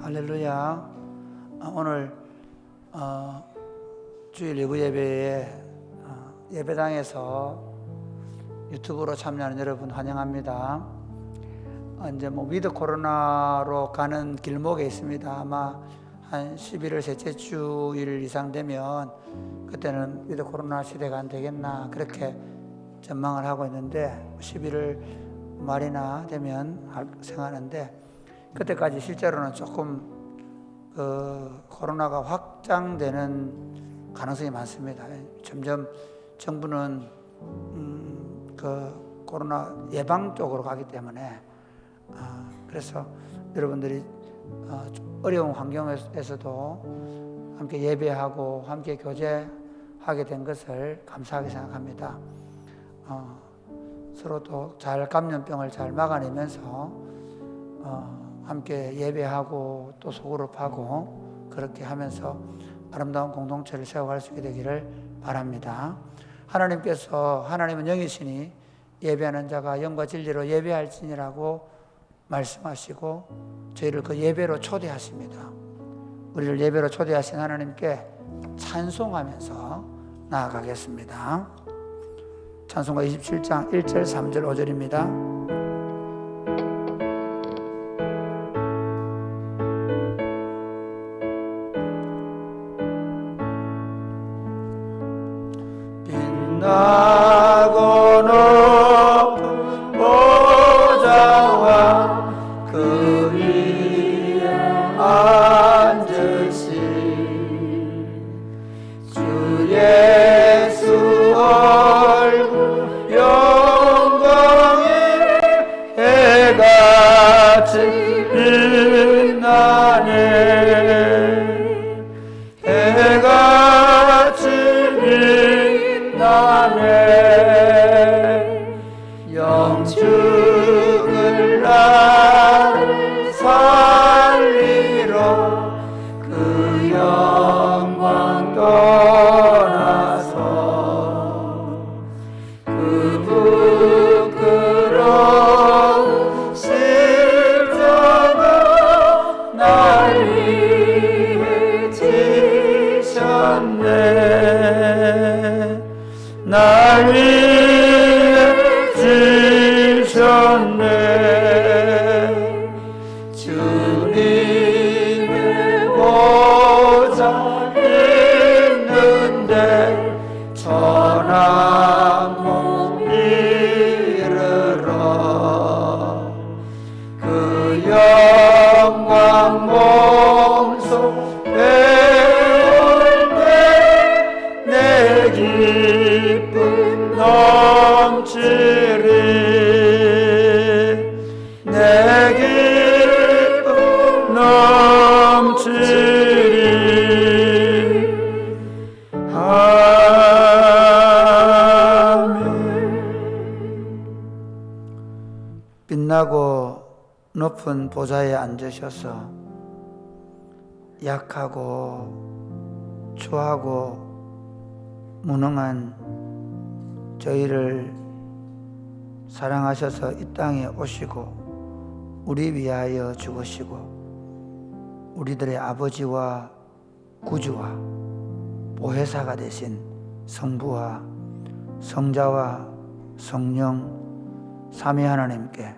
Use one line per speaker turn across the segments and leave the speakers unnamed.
할렐루야. 오늘 주일 예부 예배에 예배당에서 유튜브로 참여하는 여러분 환영합니다. 이제 위드 코로나로 가는 길목에 있습니다. 아마 한 11월 셋째 주일 이상 되면 그때는 위드 코로나 시대가 안 되겠나 그렇게 전망을 하고 있는데 11월 말이나 되면 생각하는데 그때까지 실제로는 조금 코로나가 확장되는 가능성이 많습니다. 점점 정부는 코로나 예방 쪽으로 가기 때문에 그래서 여러분들이 어려운 환경에서도 함께 예배하고 함께 교제하게 된 것을 감사하게 생각합니다. 서로 또 잘 감염병을 잘 막아내면서 함께 예배하고 또 소그룹하고 그렇게 하면서 아름다운 공동체를 세워갈 수 있게 되기를 바랍니다. 하나님은 영이시니 예배하는 자가 영과 진리로 예배할지니라고 말씀하시고 저희를 그 예배로 초대하십니다. 우리를 예배로 초대하신 하나님께 찬송하면서 나아가겠습니다. 찬송가 27장 1절 3절 5절입니다. 빛나고 높은 보좌와 그 위에 앉으신 주 예수 얼굴 영광이 해같이 빛나네. 해같이 영축을 나를 살리러 그 영광 떠나서 그 부끄러운 십자가 날 위해 지셨네. 날 위해 지셨네. 주님의 보좌 있는데 천한 몸 이르러 그 영광 몸소 배울 때 내 기쁨 넘치리. 내 기쁨 넘치리. 아멘. 빛나고 높은 보좌에 앉으셔서 약하고 추하고 무능한 저희를 사랑하셔서 이 땅에 오시고 우리 위하여 죽으시고 우리들의 아버지와 구주와 보혜사가 되신 성부와 성자와 성령 삼위 하나님께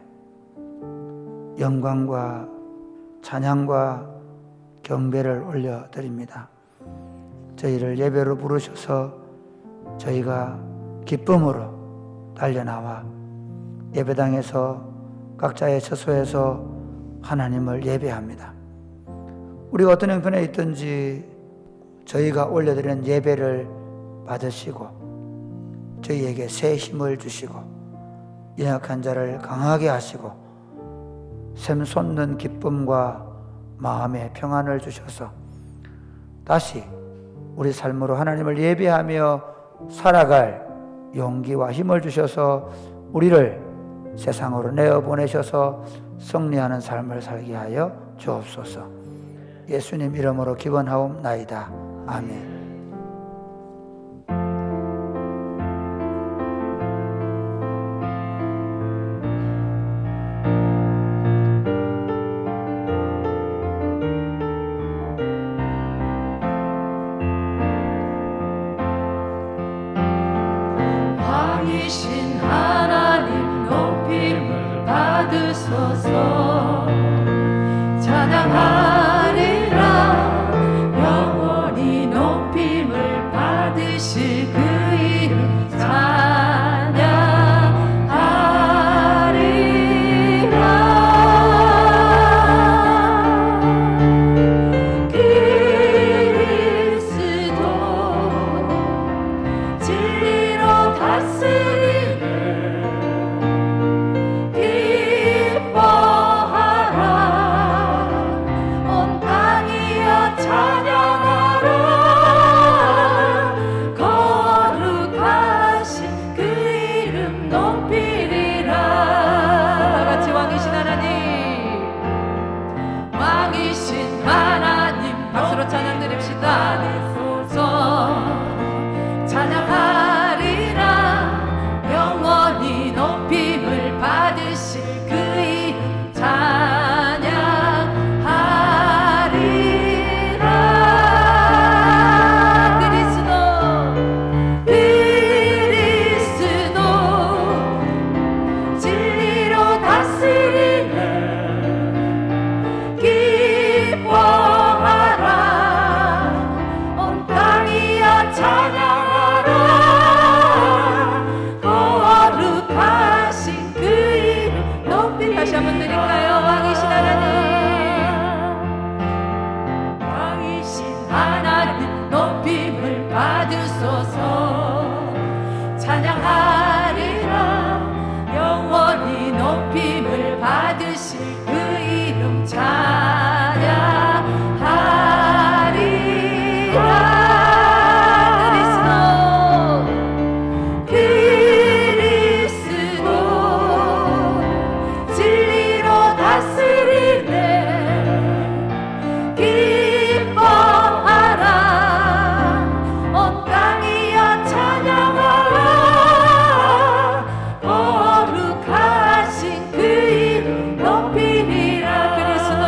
영광과 찬양과 경배를 올려드립니다. 저희를 예배로 부르셔서 저희가 기쁨으로 달려나와 예배당에서 각자의 처소에서 하나님을 예배합니다. 우리가 어떤 형편에 있든지 저희가 올려드리는 예배를 받으시고 저희에게 새 힘을 주시고 연약한 자를 강하게 하시고 샘솟는 기쁨과 마음의 평안을 주셔서 다시 우리 삶으로 하나님을 예배하며 살아갈 용기와 힘을 주셔서 우리를 세상으로 내어보내셔서 승리하는 삶을 살게 하여 주옵소서. 예수님 이름으로 기원하옵나이다. 아멘.
받으소서. 찬양하리라 영원히 높임을 받으실 그 이름 찬양하리라. 그리스도 진리로 다스리네 기뻐하라. 온 땅이여 찬양하라. 거룩하신 그 이름 높이리라. 다같이 왕이신 하나님, 왕이신 하나님 박수로 찬양 드립시다. 찬양하리라 영원히 높임을 받으실 그 이름 찬양하리라. 그리스도 진리로 다스리네 기뻐하라. 온 땅이여 찬양하라. 거룩하신 그 이름 높이 다시 한번 드릴까요? 왕이신 하나님, 왕이신 하나님 높임을 받으소서. 찬양하리라 영원히 높임을 받으실 그 이름 찬양하리라. 그리스도 진리로 다스리네 기뻐하라. 온 땅이여 찬양하라. 거룩하신 그 이름 높이리라. 그리스도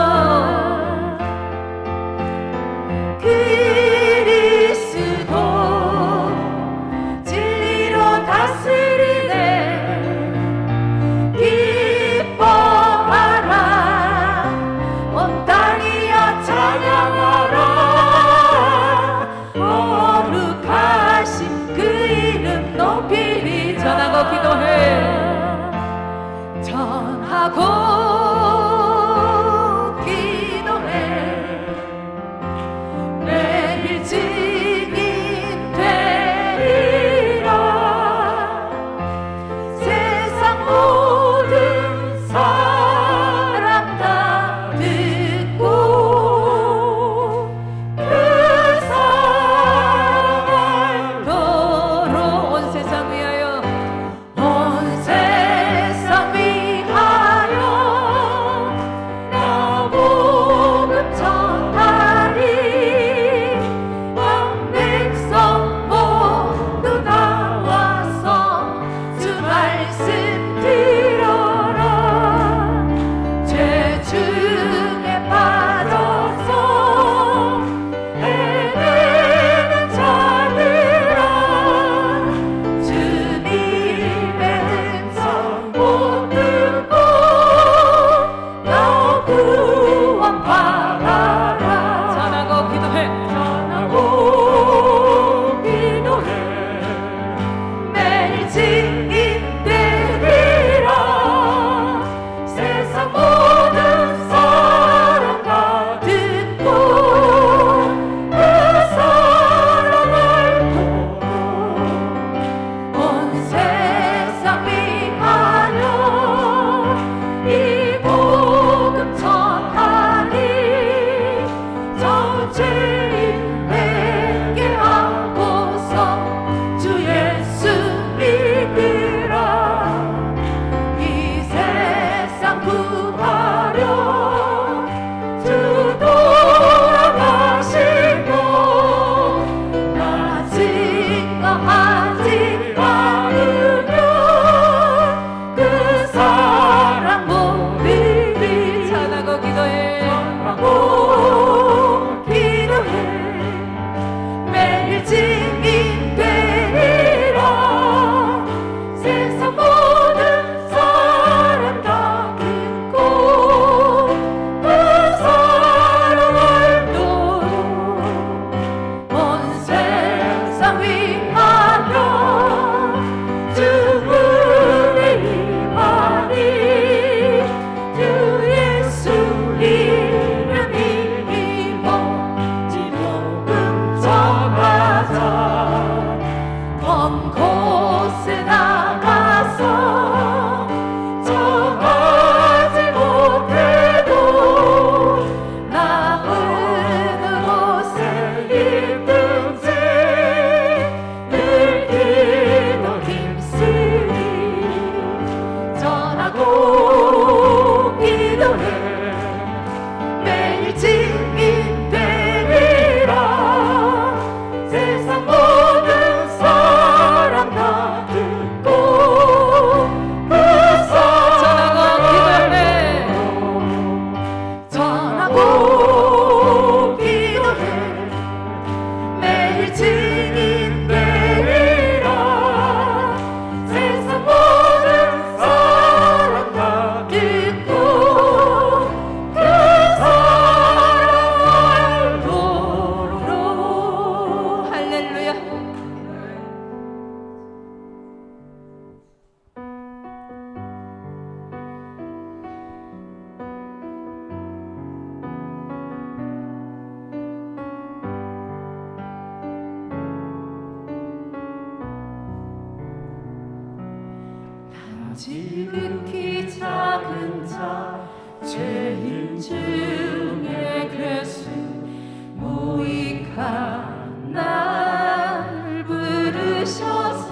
지극히 작은 자 죄인 중에 계신 무익한 날 부르셔서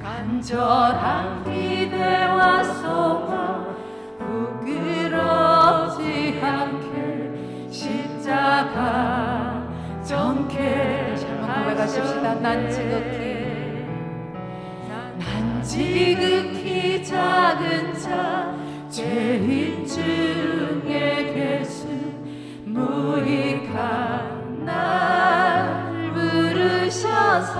간절한 기대와 소망 부끄럽지 않게 십자가 정케 고백하십시다. 난 지극히 작은 자 죄인 중에 계신 무익한 날 부르셔서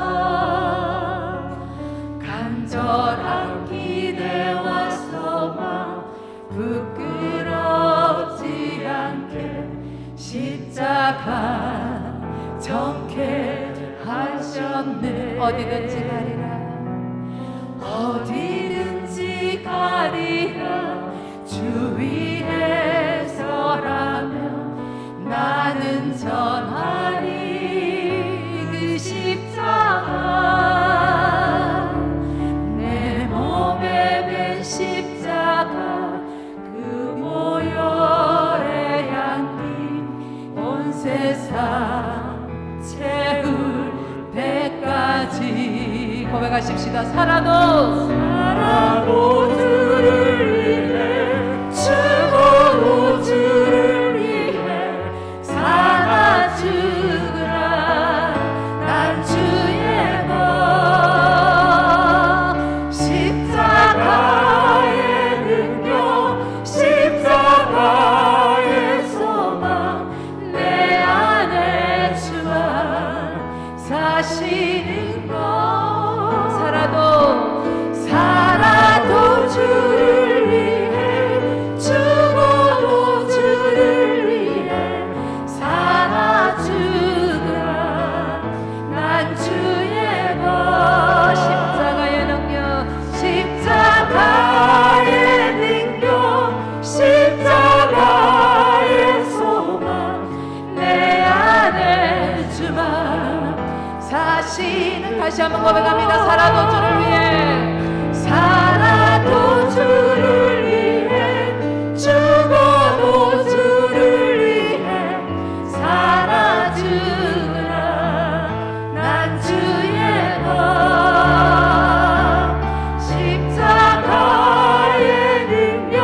간절한 기대와 소망 부끄럽지 않게 십자가 정케 하셨네. 어디든지 가리라 주 위에 서라면 나는 전하리 그 십자가 내 몸에 맨 십자가 그 모혈의 향기 온 세상 채울 때까지 고백하십시다. 살아도 주를 위해 죽어도 주를 위해 살아 죽으라 난 주의 것 십자가의 능력 십자가의 소망 내 안에 주만 사시는 것 살아도 주를 위해 죽어도 주를 위해 살아 죽으라 난 주의 것 십자가의 능력 십자가의 능력 십자가의 소망 내 안에 주만 사시는 다시 한번 고백합니다. 살아도 주를 위해 살아도 주를 위해 죽어도 주를 위해 살아 죽으라 난 주의 것 십자가의 능력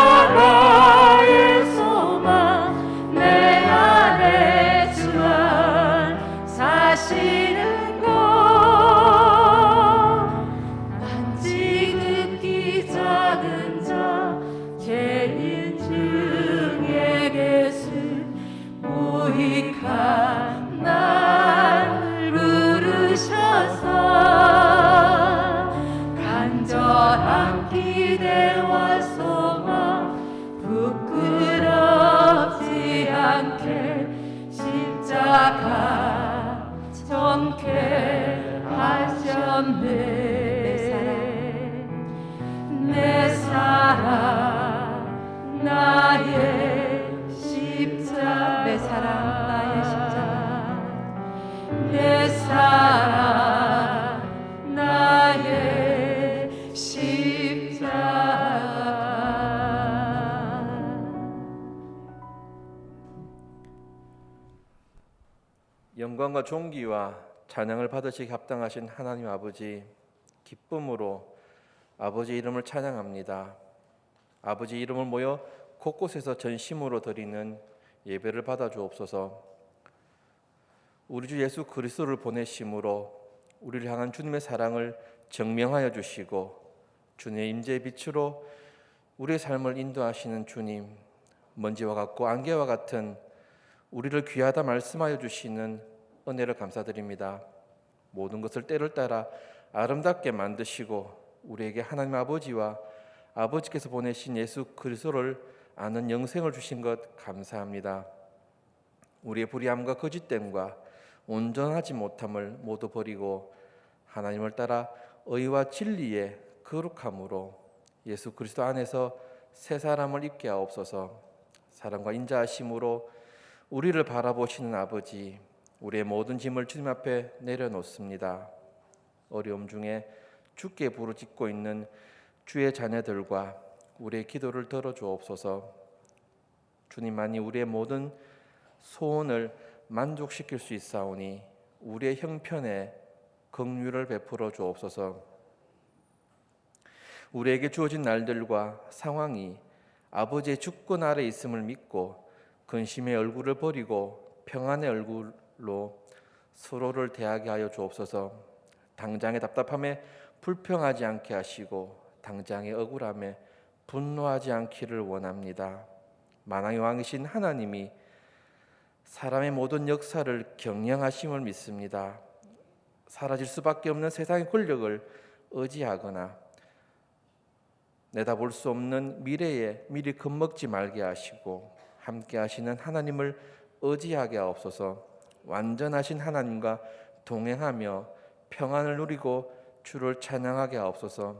십자가의 소망 내 안에 주만 사시는 것 죄인 중에 계신 무익한 날 부르셔서 간절한 기대와 소망 부끄럽지 않게 십자가 정케 하셨네. 내 사랑 나의 십자가 내 사랑 나의 십자가 내 사랑 나의 십자가
영광과 존귀와 찬양을 받으시기 합당하신 하나님 아버지, 기쁨으로 아버지 이름을 찬양합니다. 아버지 이름을 모여 곳곳에서 전심으로 드리는 예배를 받아 주옵소서. 우리 주 예수 그리스도를 보내심으로 우리를 향한 주님의 사랑을 증명하여 주시고 주님의 임재의 빛으로 우리의 삶을 인도하시는 주님, 먼지와 같고 안개와 같은 우리를 귀하다 말씀하여 주시는 은혜를 감사드립니다. 모든 것을 때를 따라 아름답게 만드시고 우리에게 하나님 아버지와 아버지께서 보내신 예수 그리스도를 아는 영생을 주신 것 감사합니다. 우리의 불의함과 거짓됨과 온전하지 못함을 모두 버리고 하나님을 따라 의와 진리의 거룩함으로 예수 그리스도 안에서 새 사람을 입게 하옵소서. 사랑과 인자하심으로 우리를 바라보시는 아버지, 우리의 모든 짐을 주님 앞에 내려놓습니다. 어려움 중에 주께 부르짖고 있는 주의 자녀들과 우리의 기도를 들어주옵소서. 주님만이 우리의 모든 소원을 만족시킬 수 있사오니 우리의 형편에 긍휼을 베풀어 주옵소서. 우리에게 주어진 날들과 상황이 아버지의 주권 아래 있음을 믿고 근심의 얼굴을 버리고 평안의 얼굴로 서로를 대하게 하여 주옵소서. 당장의 답답함에 불평하지 않게 하시고 당장의 억울함에 분노하지 않기를 원합니다. 만왕의 왕이신 하나님이 사람의 모든 역사를 경영하심을 믿습니다. 사라질 수밖에 없는 세상의 권력을 의지하거나 내다볼 수 없는 미래에 미리 겁먹지 말게 하시고 함께 하시는 하나님을 의지하게 하옵소서. 완전하신 하나님과 동행하며 평안을 누리고 주를 찬양하게 하옵소서.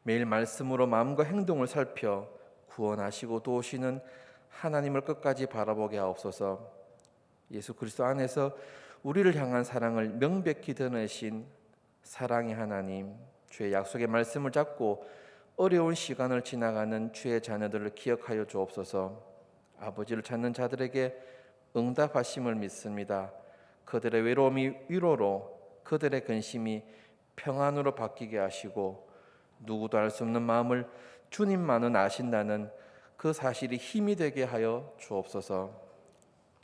매일 말씀으로 마음과 행동을 살펴 구원하시고 도우시는 하나님을 끝까지 바라보게 하옵소서. 예수 그리스도 안에서 우리를 향한 사랑을 명백히 드러내신 사랑의 하나님, 주의 약속의 말씀을 잡고 어려운 시간을 지나가는 주의 자녀들을 기억하여 주옵소서. 아버지를 찾는 자들에게 응답하심을 믿습니다. 그들의 외로움이 위로로, 그들의 근심이 평안으로 바뀌게 하시고 누구도 알 수 없는 마음을 주님만은 아신다는 그 사실이 힘이 되게 하여 주옵소서.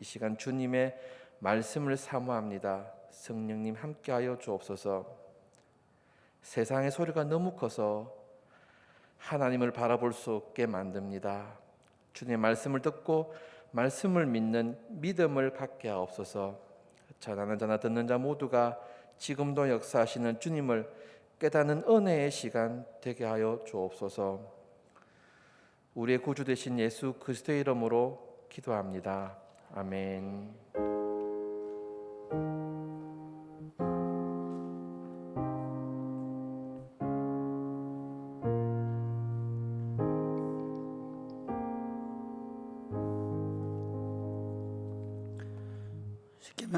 이 시간 주님의 말씀을 사모합니다. 성령님 함께하여 주옵소서. 세상의 소리가 너무 커서 하나님을 바라볼 수 없게 만듭니다. 주님의 말씀을 듣고 말씀을 믿는 믿음을 갖게 하옵소서. 전하는 자나 듣는 자 모두가 지금도 역사하시는 주님을 깨닫는 은혜의 시간 되게 하여 주옵소서. 우리의 구주 되신 예수 그리스도의 이름으로 기도합니다. 아멘.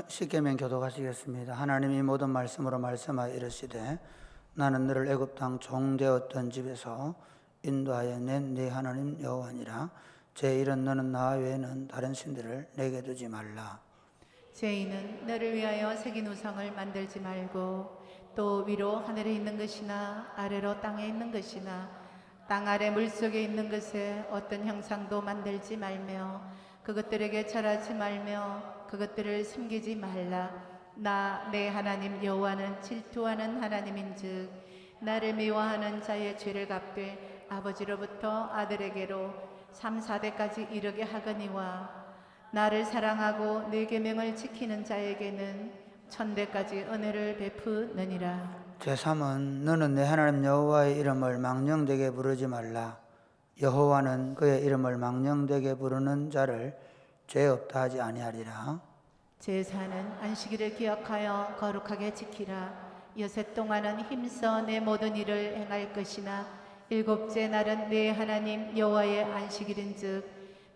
십계명 교독하시겠습니다. 하나님이 모든 말씀으로 말씀하여 이르시되 나는 너를 애굽 땅 종되었던 집에서 인도하여 낸 네 하나님 여호와니라. 제1은 너는 나 외에는 다른 신들을 내게 두지 말라.
제2는 너를 위하여 새긴 우상을 만들지 말고 또 위로 하늘에 있는 것이나 아래로 땅에 있는 것이나 땅 아래 물속에 있는 것에 어떤 형상도 만들지 말며 그것들에게 절하지 말며 그것들을 숨기지 말라. 나 내 하나님 여호와는 질투하는 하나님인즉 나를 미워하는 자의 죄를 갚되 아버지로부터 아들에게로 3, 4대까지 이르게 하거니와 나를 사랑하고 내 계명을 지키는 자에게는 1000대까지 은혜를 베푸느니라.
제3은 너는 내 하나님 여호와의 이름을 망령되게 부르지 말라. 여호와는 그의 이름을 망령되게 부르는 자를 죄 없다 하지 아니하리라.
제4는 안식일을 기억하여 거룩하게 지키라. 여섯 동안은 힘써 내 모든 일을 행할 것이나 일곱째 날은 내 하나님 여호와의 안식일인즉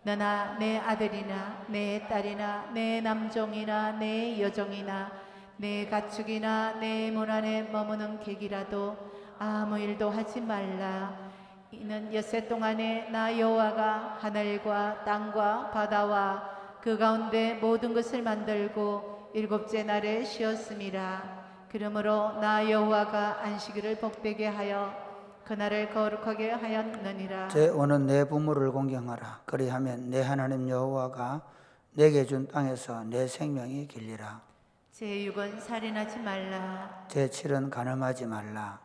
너나 내 아들이나 내 딸이나 내 남종이나 내 여종이나 내 가축이나 내 문 안에 머무는 객이라도 아무 일도 하지 말라. 이는 엿새 동안에 나 여호와가 하늘과 땅과 바다와 그 가운데 모든 것을 만들고 일곱째 날에 쉬었음이라. 그러므로 나 여호와가 안식일을 복되게 하여 그날을 거룩하게 하였느니라.
제5는 내 부모를 공경하라. 그리하면 내 하나님 여호와가 내게 준 땅에서 내 생명이 길리라.
제6은 살인하지 말라.
제7은 간음하지 말라.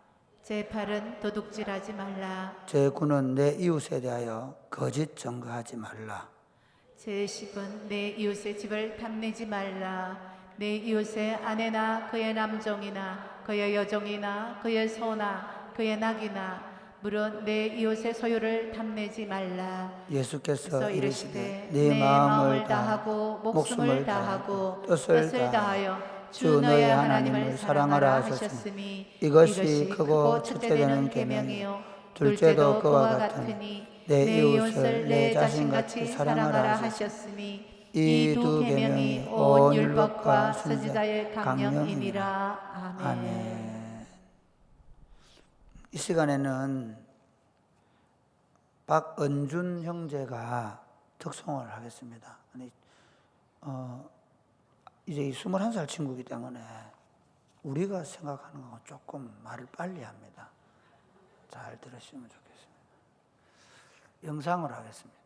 제8은 도둑질하지 말라.
제9는 내 이웃에 대하여 거짓 증거하지 말라.
제10은 내 이웃의 집을 탐내지 말라. 내 이웃의 아내나 그의 남종이나 그의 여종이나 그의 소나 그의 낙이나 물론 내 이웃의 소유를 탐내지 말라.
예수께서
이르시되
네 마음을
다하고 목숨을 다하고
뜻을
다하여
주 너의 하나님을 사랑하라 하셨으니 이것이 크고 첫째되는 계명이요 둘째도 그와 같으니 내 이웃을 내 자신같이 사랑하라 하셨으니 이 두 계명이 온 율법과 선지자의 강령이니라. 아멘. 이 시간에는 박은준 형제가 특송을 하겠습니다. 아니, 이제 이 21살 친구이기 때문에 우리가 생각하는 거 조금 말을 빨리 합니다. 잘 들으시면 좋겠습니다. 영상을 하겠습니다.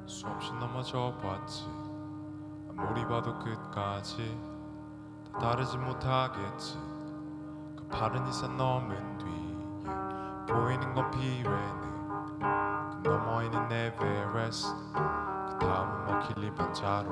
수없이 넘어져 봤지. 아무리 봐도 끝까지 다 다르지 못하겠지. 그 파른 이산 넘은 뒤에 보이는 건 피레네, 그 너머에는 에베레스트, 그 다음은 뭐 킬리만자로.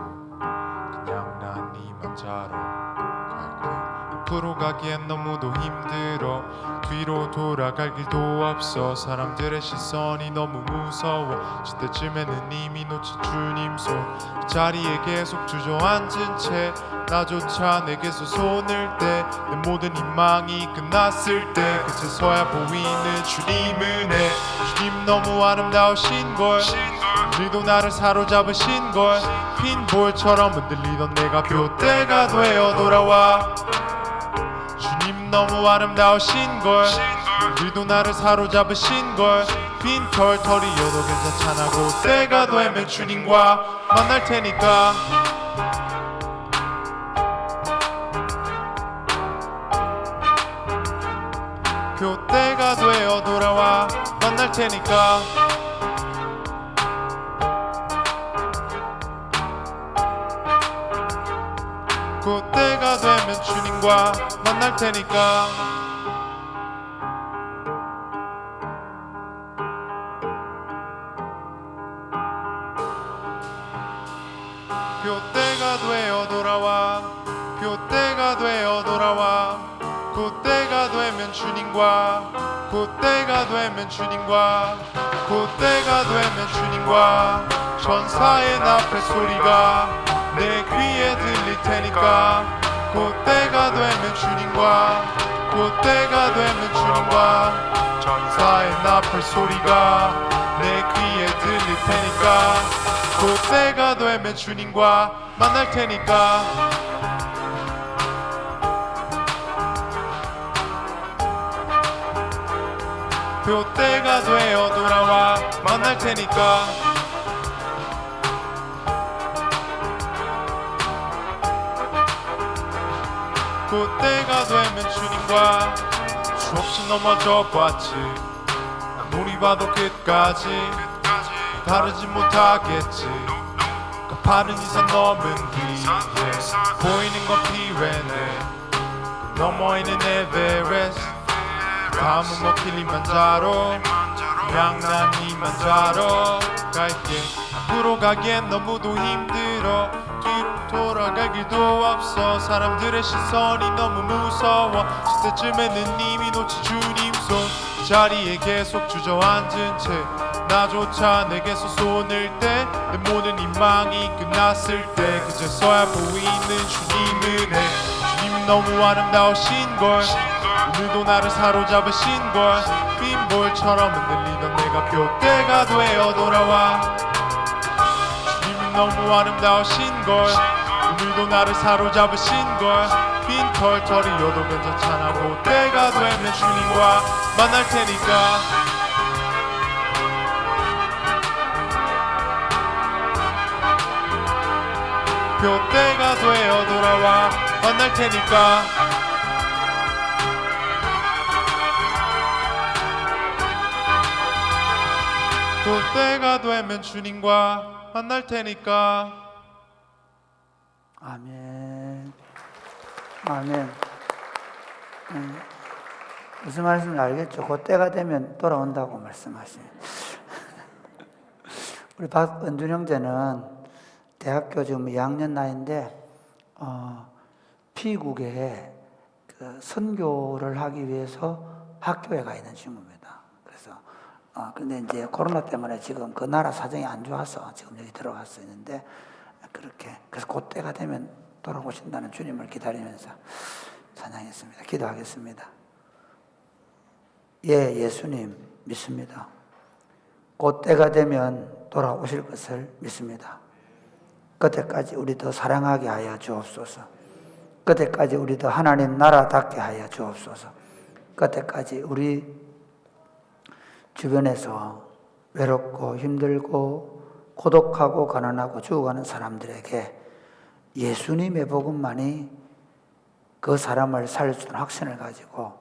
그냥 난 이만자로 갈게. 앞으로 가기엔 너무도 힘들어. 뒤로 돌아갈 길도 없어. 사람들의 시선이 너무 무서워. 시대쯤에는 이미 놓친 주님 손. 그 자리에 계속 주저앉은 채 나조차 내게서 손을 떼. 내 모든 희망이 끝났을 때 그제서야 보이는 주님 은혜. 주님 너무 아름다우신 걸. 오늘도 나를 사로잡으신 걸. 핀 볼처럼 흔들리던 내가 돨대가 되어 돌아와. 주님 너무 아름다우신 걸. 우리도 나를 사로잡으신 걸. 빈 털털이여도 괜찮잖아. 그때가 되면 주님과 만날 테니까. 그때가 되어 돌아와 만날 테니까. 그때가 되면 주님과 만날 테니까. 그때가 되어 돌아와. 그때가 되어 돌아와. 그때가 되면 주님과. 그때가 되면 주님과. 그때가 되면 주님과. 천사의 나팔 소리가 내 귀에 들릴 테니까. 그때가 되면 주님과. 그때가 되면 주님과. 천사의 나팔 소리가 내 귀에 들릴 테니까. 그때가 되면 주님과 만날 테니까. 그때가 되어 돌아와 만날 테니까. 그때가 되면 주님과 수없이 넘어져 봤지. 아무리 봐도 끝까지 다르지 못하겠지. 그 파른 이산 넘은 뒤에 보이는 건 피레네, 그 너머에는 에베레스트, 다음은 뭐 킬리만자로. 그냥 난 이만자로 갈게. 앞으로 가기엔 너무도 힘들어. 뒤로 돌아갈 길도 없어. 사람들의 시선이 너무 무서워. 시대쯤에는 이미 놓친 주님 손. 그 자리에 계속 주저앉은 채 나조차 내게서 손을 떼. 내 모든 희망이 끝났을 때 그제서야 보이는 주님 은혜. 주님 너무 아름다우신 걸. 오늘도 나를 사로잡으신 걸. 빈 볼처럼 흔들리던 내가 돨대가 되어 돌아와. 주님이 너무 아름다우신 걸. 오늘도 나를 사로잡으신 걸. 빈 털털이여도 괜찮잖아. 그때가 되면 주님과 만날 테니까. 그때가 되어 돌아와 만날 테니까. 그때가 되면 주님과 만날 테니까.
아멘. 아멘. 무슨 말씀인지 알겠죠? 그 때가 되면 돌아온다고 말씀하시네. 우리 박은준 형제는 대학교 지금 2학년 나이인데 피국에 그 선교를 하기 위해서 학교에 가 있는 친구입니다. 그래서 근데 이제 코로나 때문에 지금 그 나라 사정이 안 좋아서 지금 여기 들어가서 있는데, 그래서 그때가 되면 돌아오신다는 주님을 기다리면서 찬양했습니다. 기도하겠습니다. 예, 예수님 믿습니다. 곧 때가 되면 돌아오실 것을 믿습니다. 그때까지 우리 더 사랑하게 하여 주옵소서. 그때까지 우리 더 하나님 나라답게 하여 주옵소서. 그때까지 우리 주변에서 외롭고 힘들고 고독하고 가난하고 죽어가는 사람들에게 예수님의 복음만이 그 사람을 살릴 수 있는 확신을 가지고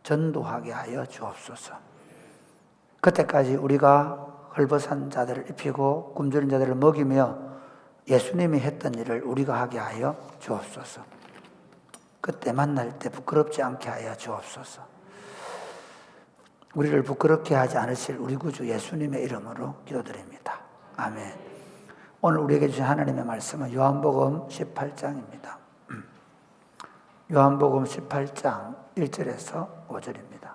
전도하게 하여 주옵소서. 그때까지 우리가 헐벗은 자들을 입히고 굶주린 자들을 먹이며 예수님이 했던 일을 우리가 하게 하여 주옵소서. 그때 만날 때 부끄럽지 않게 하여 주옵소서. 우리를 부끄럽게 하지 않으실 우리 구주 예수님의 이름으로 기도드립니다. 아멘. 오늘 우리에게 주신 하나님의 말씀은 요한복음 18장입니다. 요한복음 18장 1절에서 5절입니다.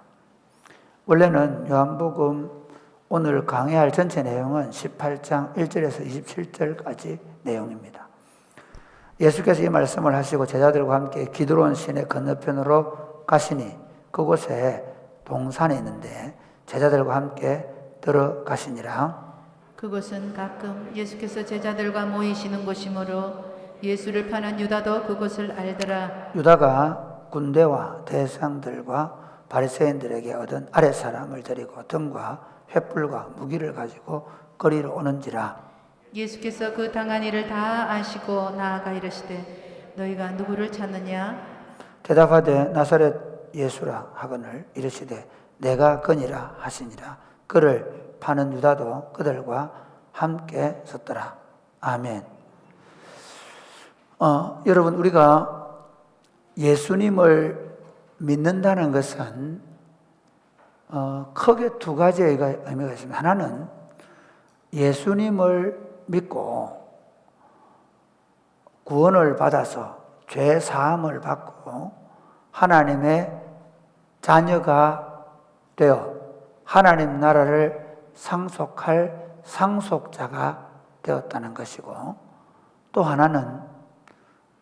원래는 요한복음 오늘 강의할 전체 내용은 18장 1절에서 27절까지 내용입니다. 예수께서 이 말씀을 하시고 제자들과 함께 기드론 시내 건너편으로 가시니 그곳에 동산이 있는데 제자들과 함께 들어가시니라.
그곳은 가끔 예수께서 제자들과 모이시는 곳이므로 예수를 파는 유다도 그곳을 알더라.
유다가 군대와 대상들과 바리새인들에게 얻은 아랫사람을 데리고 등과 횃불과 무기를 가지고 거리로 오는지라.
예수께서 그 당한 일을 다 아시고 나아가 이르시되 너희가 누구를 찾느냐?
대답하되 나사렛 예수라 하거늘 이르시되 내가 그니라 하시니라. 그를 파는 유다도 그들과 함께 섰더라. 아멘. 여러분, 우리가 예수님을 믿는다는 것은 크게 두 가지의 의미가 있습니다. 하나는 예수님을 믿고 구원을 받아서 죄 사함을 받고 하나님의 자녀가 되어 하나님 나라를 상속할 상속자가 되었다는 것이고, 또 하나는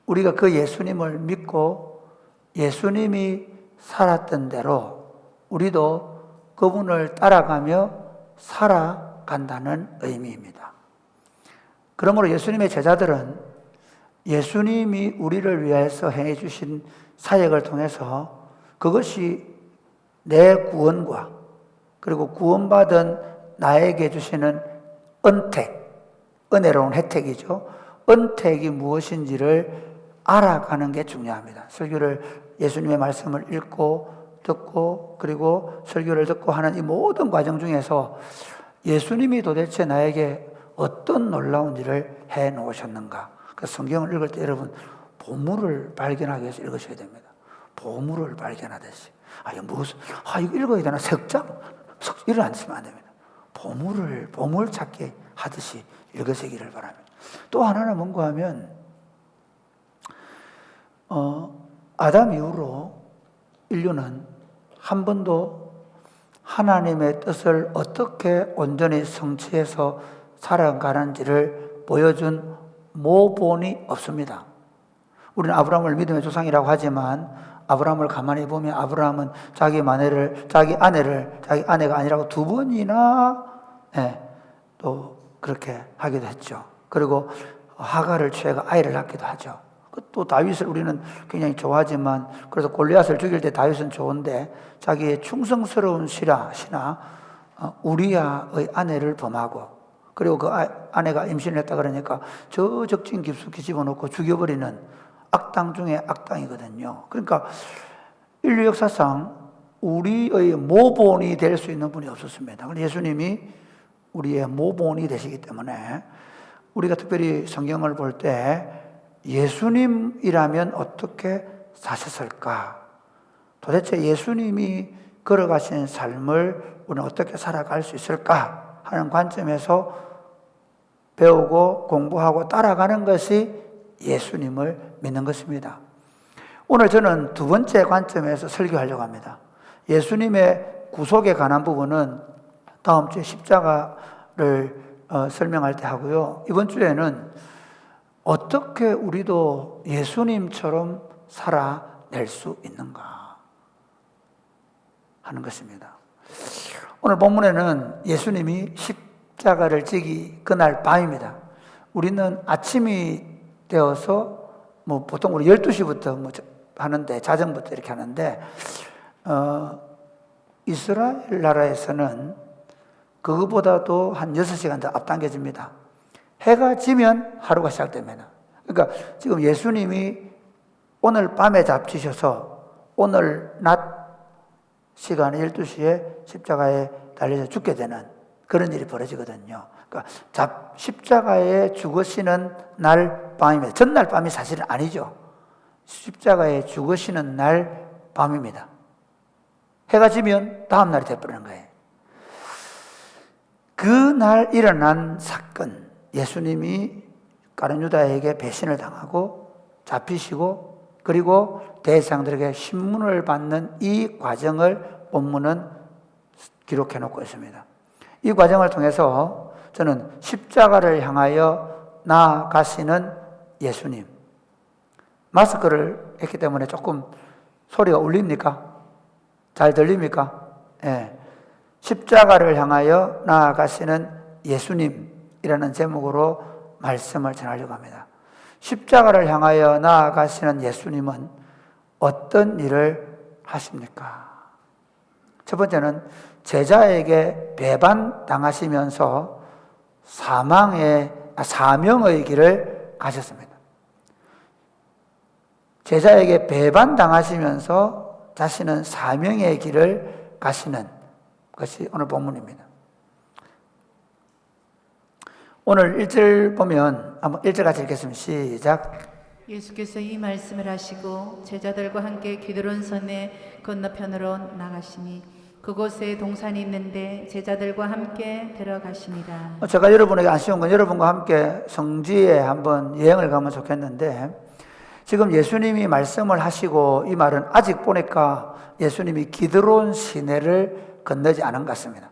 우리가 그 예수님을 믿고 예수님이 살았던 대로 우리도 그분을 따라가며 살아간다는 의미입니다. 그러므로 예수님의 제자들은 예수님이 우리를 위해서 행해 주신 사역을 통해서 그것이 내 구원과 그리고 구원받은 나에게 주시는 은택, 은혜로운 혜택이죠. 은택이 무엇인지를 알아가는 게 중요합니다. 설교를 예수님의 말씀을 읽고 듣고 그리고 설교를 듣고 하는 이 모든 과정 중에서 예수님이 도대체 나에게 어떤 놀라운 일을 해 놓으셨는가. 그 성경을 읽을 때 여러분 보물을 발견하기 위해서 읽으셔야 됩니다. 보물을 발견하듯이. 이거 읽어야 되나? 석장? 이런 안 쓰면 안 됩니다. 보물 찾기 하듯이 읽으시기를 바랍니다. 또 하나는 뭔가 하면 아담 이후로 인류는 한 번도 하나님의 뜻을 어떻게 온전히 성취해서 살아가는지를 보여준 모본이 없습니다. 우리는 아브라함을 믿음의 조상이라고 하지만 아브라함을 가만히 보면 아브라함은 자기 아내가 아니라고 두 번이나 또 그렇게 하기도 했죠. 그리고 하갈을 취해가 아이를 낳기도 하죠. 또 다윗을 우리는 굉장히 좋아하지만 그래서 골리앗을 죽일 때 다윗은 좋은데 자기의 충성스러운 신하 우리야의 아내를 범하고 그리고 그 아내가 임신을 했다 그러니까 저 적진 깊숙이 집어넣고 죽여버리는 악당 중에 악당이거든요. 그러니까 인류 역사상 우리의 모본이 될 수 있는 분이 없었습니다. 예수님이 우리의 모본이 되시기 때문에 우리가 특별히 성경을 볼 때 예수님이라면 어떻게 사셨을까? 도대체 예수님이 걸어가신 삶을 우리는 어떻게 살아갈 수 있을까? 하는 관점에서 배우고 공부하고 따라가는 것이 예수님을 믿는 것입니다. 오늘 저는 두 번째 관점에서 설교하려고 합니다. 예수님의 구속에 관한 부분은 다음 주에 십자가를 설명할 때 하고요. 이번 주에는 어떻게 우리도 예수님처럼 살아낼 수 있는가 하는 것입니다. 오늘 본문에는 예수님이 십자가를 지기 그날 밤입니다. 우리는 아침이 되어서 뭐 보통 우리 12시부터 뭐 하는데 자정부터 이렇게 하는데 이스라엘 나라에서는 그거보다도 한 6시간 더 앞당겨집니다. 해가 지면 하루가 시작됩니다. 그러니까 지금 예수님이 오늘 밤에 잡히셔서 오늘 낮 시간에 12시에 십자가에 달려서 죽게 되는 그런 일이 벌어지거든요. 그러니까 십자가에 죽으시는 날 밤입니다. 전날 밤이 사실은 아니죠. 십자가에 죽으시는 날 밤입니다. 해가 지면 다음 날이 되어버리는 거예요. 그날 일어난 사건, 예수님이 가룟 유다에게 배신을 당하고 잡히시고 그리고 대제사장들에게 신문을 받는 이 과정을 본문은 기록해 놓고 있습니다. 이 과정을 통해서 저는 십자가를 향하여 나아가시는 예수님, 마스크를 했기 때문에 조금 소리가 울립니까? 잘 들립니까? 예. 십자가를 향하여 나아가시는 예수님이라는 제목으로 말씀을 전하려고 합니다. 십자가를 향하여 나아가시는 예수님은 어떤 일을 하십니까? 첫 번째는 제자에게 배반당하시면서 사명의 길을 가셨습니다. 제자에게 배반당하시면서 자신은 사명의 길을 가시는 것이 오늘 본문입니다. 오늘 1절 보면 한번 1절 같이 읽겠습니다. 시작.
예수께서 이 말씀을 하시고 제자들과 함께 기드론 선의 건너편으로 나가시니 그곳에 동산이 있는데 제자들과 함께 들어가시니라.
제가 여러분에게 아쉬운 건 여러분과 함께 성지에 한번 여행을 가면 좋겠는데 지금 예수님이 말씀을 하시고 이 말은 아직 보니까 예수님이 기드론 시내를 건너지 않은 것 같습니다.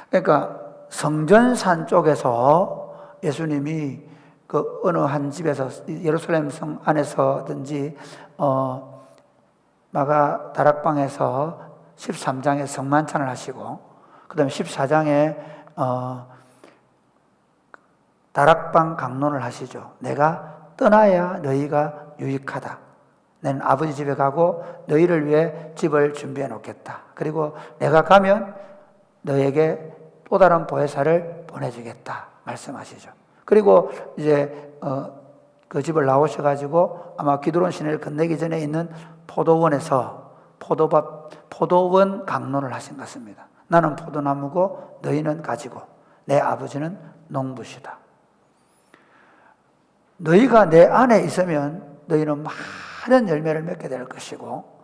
그러니까 성전산 쪽에서 예수님이 그 어느 한 집에서 예루살렘 성 안에서든지 마가 다락방에서 13장에 성만찬을 하시고 그 다음에 14장에 다락방 강론을 하시죠. 내가 떠나야 너희가 유익하다. 나는 아버지 집에 가고 너희를 위해 집을 준비해 놓겠다. 그리고 내가 가면 너에게 또 다른 보혜사를 보내주겠다 말씀하시죠. 그리고 이제 그 집을 나오셔가지고 아마 기드론 시내를 건너기 전에 있는 포도원에서 포도원 강론을 하신 것 같습니다. 나는 포도나무고 너희는 가지고 내 아버지는 농부시다. 너희가 내 안에 있으면 너희는 많은 열매를 맺게 될 것이고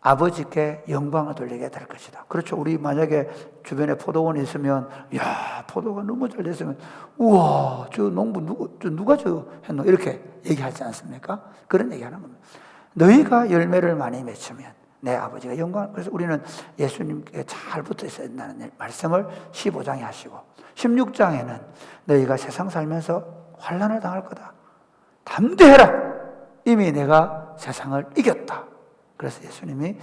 아버지께 영광을 돌리게 될 것이다. 그렇죠. 우리 만약에 주변에 포도원이 있으면 야 포도가 너무 잘 됐으면 우와 저 농부 누가 저 했노 이렇게 얘기하지 않습니까? 그런 얘기하는 겁니다. 너희가 열매를 많이 맺으면 내 아버지가 영광. 그래서 우리는 예수님께 잘 붙어 있어야 된다는 말씀을 15장에 하시고 16장에는 너희가 세상 살면서 환난을 당할 거다. 담대해라. 이미 내가 세상을 이겼다. 그래서 예수님이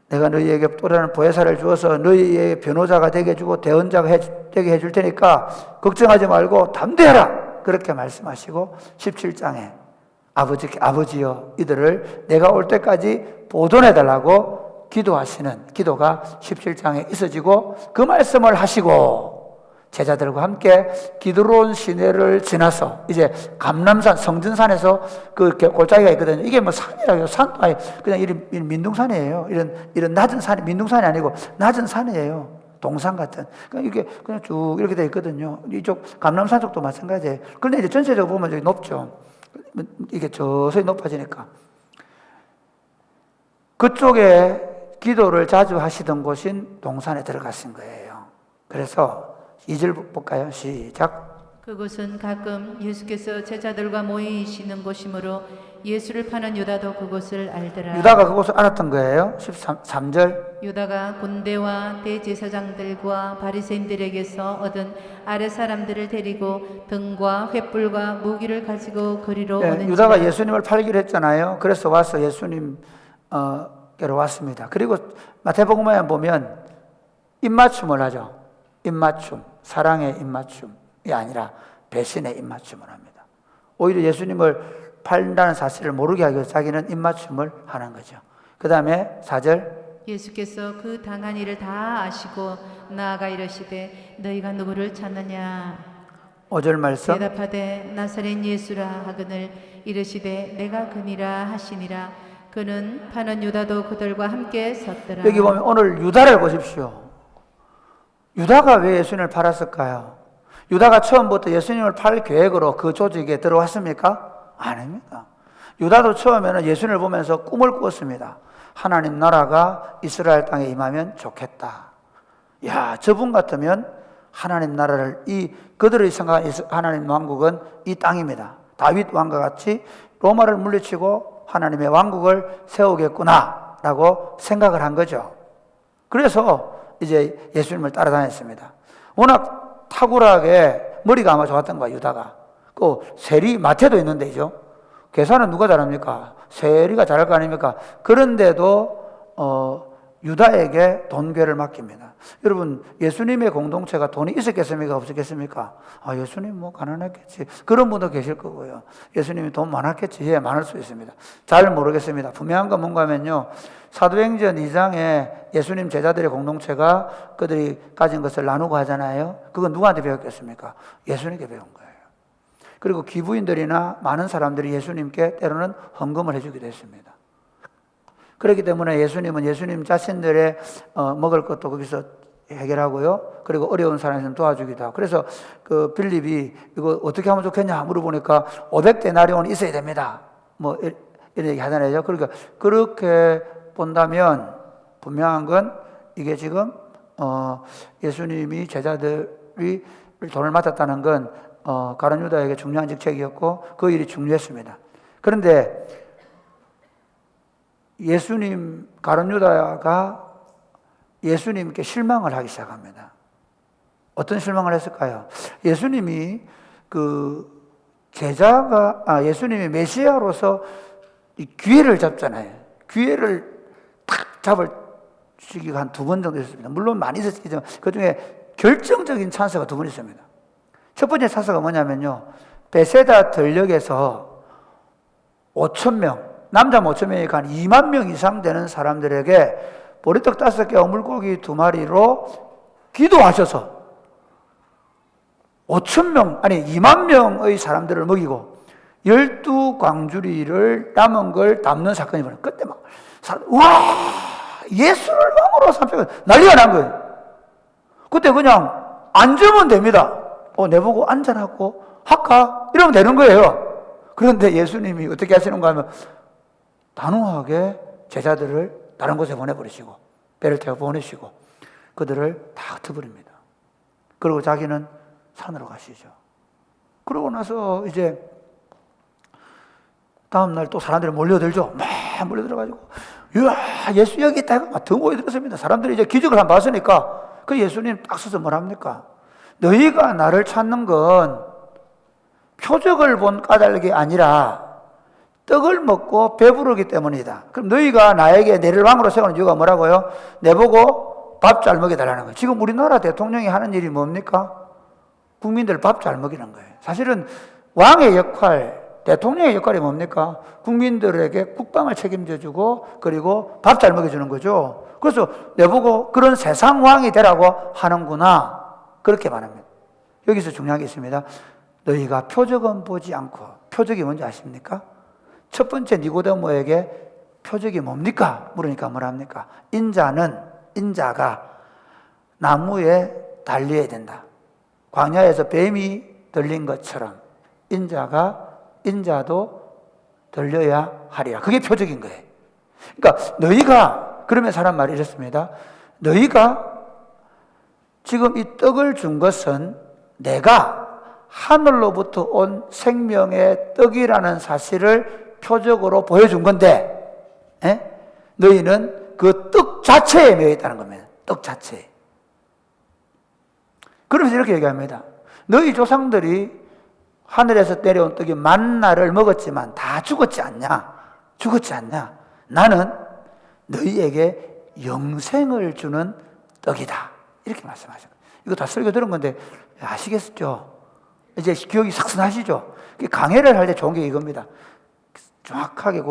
내가 너희에게 또 다른 보혜사를 주어서 너희의 변호자가 되게 해주고 대언자가 되게 해줄 테니까 걱정하지 말고 담대해라. 그렇게 말씀하시고 17장에 아버지여 이들을 내가 올 때까지 보존해달라고 기도하시는 기도가 17장에 있어지고 그 말씀을 하시고 제자들과 함께 기드론 시내를 지나서 이제 감람산 성전산에서 그 골짜기가 있거든요. 이게 뭐 산이라고요. 산도 아니 그냥 이런 민둥산이에요. 이런 낮은 산이 민둥산이 아니고 낮은 산이에요. 동산 같은. 그러니까 이게 그냥 쭉 이렇게 돼 있거든요. 이쪽 감람산 쪽도 마찬가지예요. 그런데 이제 전체적으로 보면 여기 높죠. 이게 저서히 높아지니까 그쪽에 기도를 자주 하시던 곳인 동산에 들어가신 거예요. 그래서 2절 볼까요? 시작.
그곳은 가끔 예수께서 제자들과 모이시는 곳이므로 예수를 파는 유다도 그곳을 알더라.
유다가 그곳을 알았던 거예요. 13절.
유다가 군대와 대제사장들과 바리새인들에게서 얻은 아랫 사람들을 데리고 등과 횃불과 무기를 가지고 그리로 오는지라.
유다가 예수님을 팔기로 했잖아요. 그래서 와서 예수님께로 왔습니다. 그리고 마태복음에 보면 입맞춤을 하죠. 입맞춤. 사랑의 입맞춤이 아니라 배신의 입맞춤을 합니다. 오히려 예수님을 팔다는 사실을 모르게 하기 위해서 자기는 입맞춤을 하는 거죠. 그 다음에 4절
예수께서 그 당한 일을 다 아시고 나아가 이르시되 너희가 누구를 찾느냐
5절 말씀
대답하되 나사렛 예수라 하거늘 이르시되 내가 그니라 하시니라. 그는 파는 유다도 그들과 함께 섰더라.
여기 보면 오늘 유다를 보십시오. 유다가 왜 예수님을 팔았을까요? 유다가 처음부터 예수님을 팔 계획으로 그 조직에 들어왔습니까? 아닙니다. 유다도 처음에는 예수님을 보면서 꿈을 꾸었습니다. 하나님 나라가 이스라엘 땅에 임하면 좋겠다. 야, 저분 같으면 하나님 나라를 그들의 생각한 하나님 왕국은 이 땅입니다. 다윗 왕과 같이 로마를 물리치고 하나님의 왕국을 세우겠구나 라고 생각을 한 거죠. 그래서 이제 예수님을 따라다녔습니다. 워낙 탁월하게 머리가 아마 좋았던 거야, 유다가. 그 세리 마태도 있는데죠. 계산은 누가 잘합니까? 세리가 잘할 거 아닙니까? 그런데도 유다에게 돈괴를 맡깁니다. 여러분, 예수님의 공동체가 돈이 있었겠습니까? 없었겠습니까? 예수님 뭐 가난했겠지. 그런 분도 계실 거고요. 예수님이 돈 많았겠지. 예, 많을 수 있습니다. 잘 모르겠습니다. 분명한 건 뭔가 하면요. 사도행전 2장에 예수님 제자들의 공동체가 그들이 가진 것을 나누고 하잖아요. 그건 누구한테 배웠겠습니까? 예수님께 배운 거예요. 그리고 기부인들이나 많은 사람들이 예수님께 때로는 헌금을 해주기도 했습니다. 그렇기 때문에 예수님은 예수님 자신들의 먹을 것도 거기서 해결하고요. 그리고 어려운 사람을 도와주기도 하고. 그래서 그 빌립이 이거 어떻게 하면 좋겠냐 물어보니까 500데나리온이 있어야 됩니다. 뭐 이런 얘기 하잖아요. 그러니까 그렇게 본다면 분명한 건 이게 지금 예수님이 제자들이 돈을 맡았다는 건 가룟 유다에게 중요한 직책이었고 그 일이 중요했습니다. 그런데 가룟 유다가 예수님께 실망을 하기 시작합니다. 어떤 실망을 했을까요? 예수님이 예수님이 메시아로서 이 기회를 잡잖아요. 기회를 탁 잡을 시기가 한 2번 정도 있었습니다. 물론 많이 있었지만 그 중에 결정적인 찬스가 2번 있습니다. 첫 번째 찬스가 뭐냐면요. 베세다 들녘에서 5,000명, 남자 5,000명이니까 한 2만 명 이상 되는 사람들에게 보리떡 5개와 물고기 2마리로 기도하셔서 2만 명의 사람들을 먹이고 12광주리를 남은 걸 담는 사건이 벌어요. 그때 막 예수를 왕으로 삼고 난리가 난 거예요. 그때 그냥 앉으면 됩니다. 내보고 앉아라고 할까? 이러면 되는 거예요. 그런데 예수님이 어떻게 하시는가 하면 단호하게 제자들을 다른 곳에 보내버리시고 배를 태워 보내시고 그들을 다 흩어버립니다. 그리고 자기는 산으로 가시죠. 그러고 나서 이제 다음날 또 사람들이 몰려들죠. 막 몰려들어가지고 예수 여기 있다가 막 더 모여들었습니다. 사람들이 이제 기적을 한번 봤으니까 그 예수님 딱 서서 뭐랍니까? 너희가 나를 찾는 건 표적을 본 까닭이 아니라 떡을 먹고 배부르기 때문이다. 그럼 너희가 나에게 내를 왕으로 세우는 이유가 뭐라고요? 내보고 밥 잘 먹여달라는 거예요. 지금 우리나라 대통령이 하는 일이 뭡니까? 국민들 밥 잘 먹이는 거예요. 사실은 왕의 역할, 대통령의 역할이 뭡니까? 국민들에게 국방을 책임져주고 그리고 밥 잘 먹여주는 거죠. 그래서 내보고 그런 세상 왕이 되라고 하는구나. 그렇게 말합니다. 여기서 중요한 게 있습니다. 너희가 표적은 보지 않고, 표적이 뭔지 아십니까? 첫 번째 니고데모에게 표적이 뭡니까? 물으니까 뭐랍니까? 인자가 나무에 달려야 된다. 광야에서 뱀이 들린 것처럼 인자도 들려야 하리라. 그게 표적인 거예요. 그러니까 너희가, 그러면 사람 말이 이렇습니다. 너희가 지금 이 떡을 준 것은 내가 하늘로부터 온 생명의 떡이라는 사실을 표적으로 보여준 건데, 너희는 그 떡 자체에 매여 있다는 겁니다. 떡 자체에. 그러면서 이렇게 얘기합니다. 너희 조상들이 하늘에서 내려온 떡이 만나를 먹었지만 다 죽었지 않냐? 나는 너희에게 영생을 주는 떡이다. 이렇게 말씀하셨어요. 이거 다 설교 들은 건데 아시겠죠? 이제 기억이 싹 나시죠? 강해를 할 때 좋은 게 이겁니다. 정확하게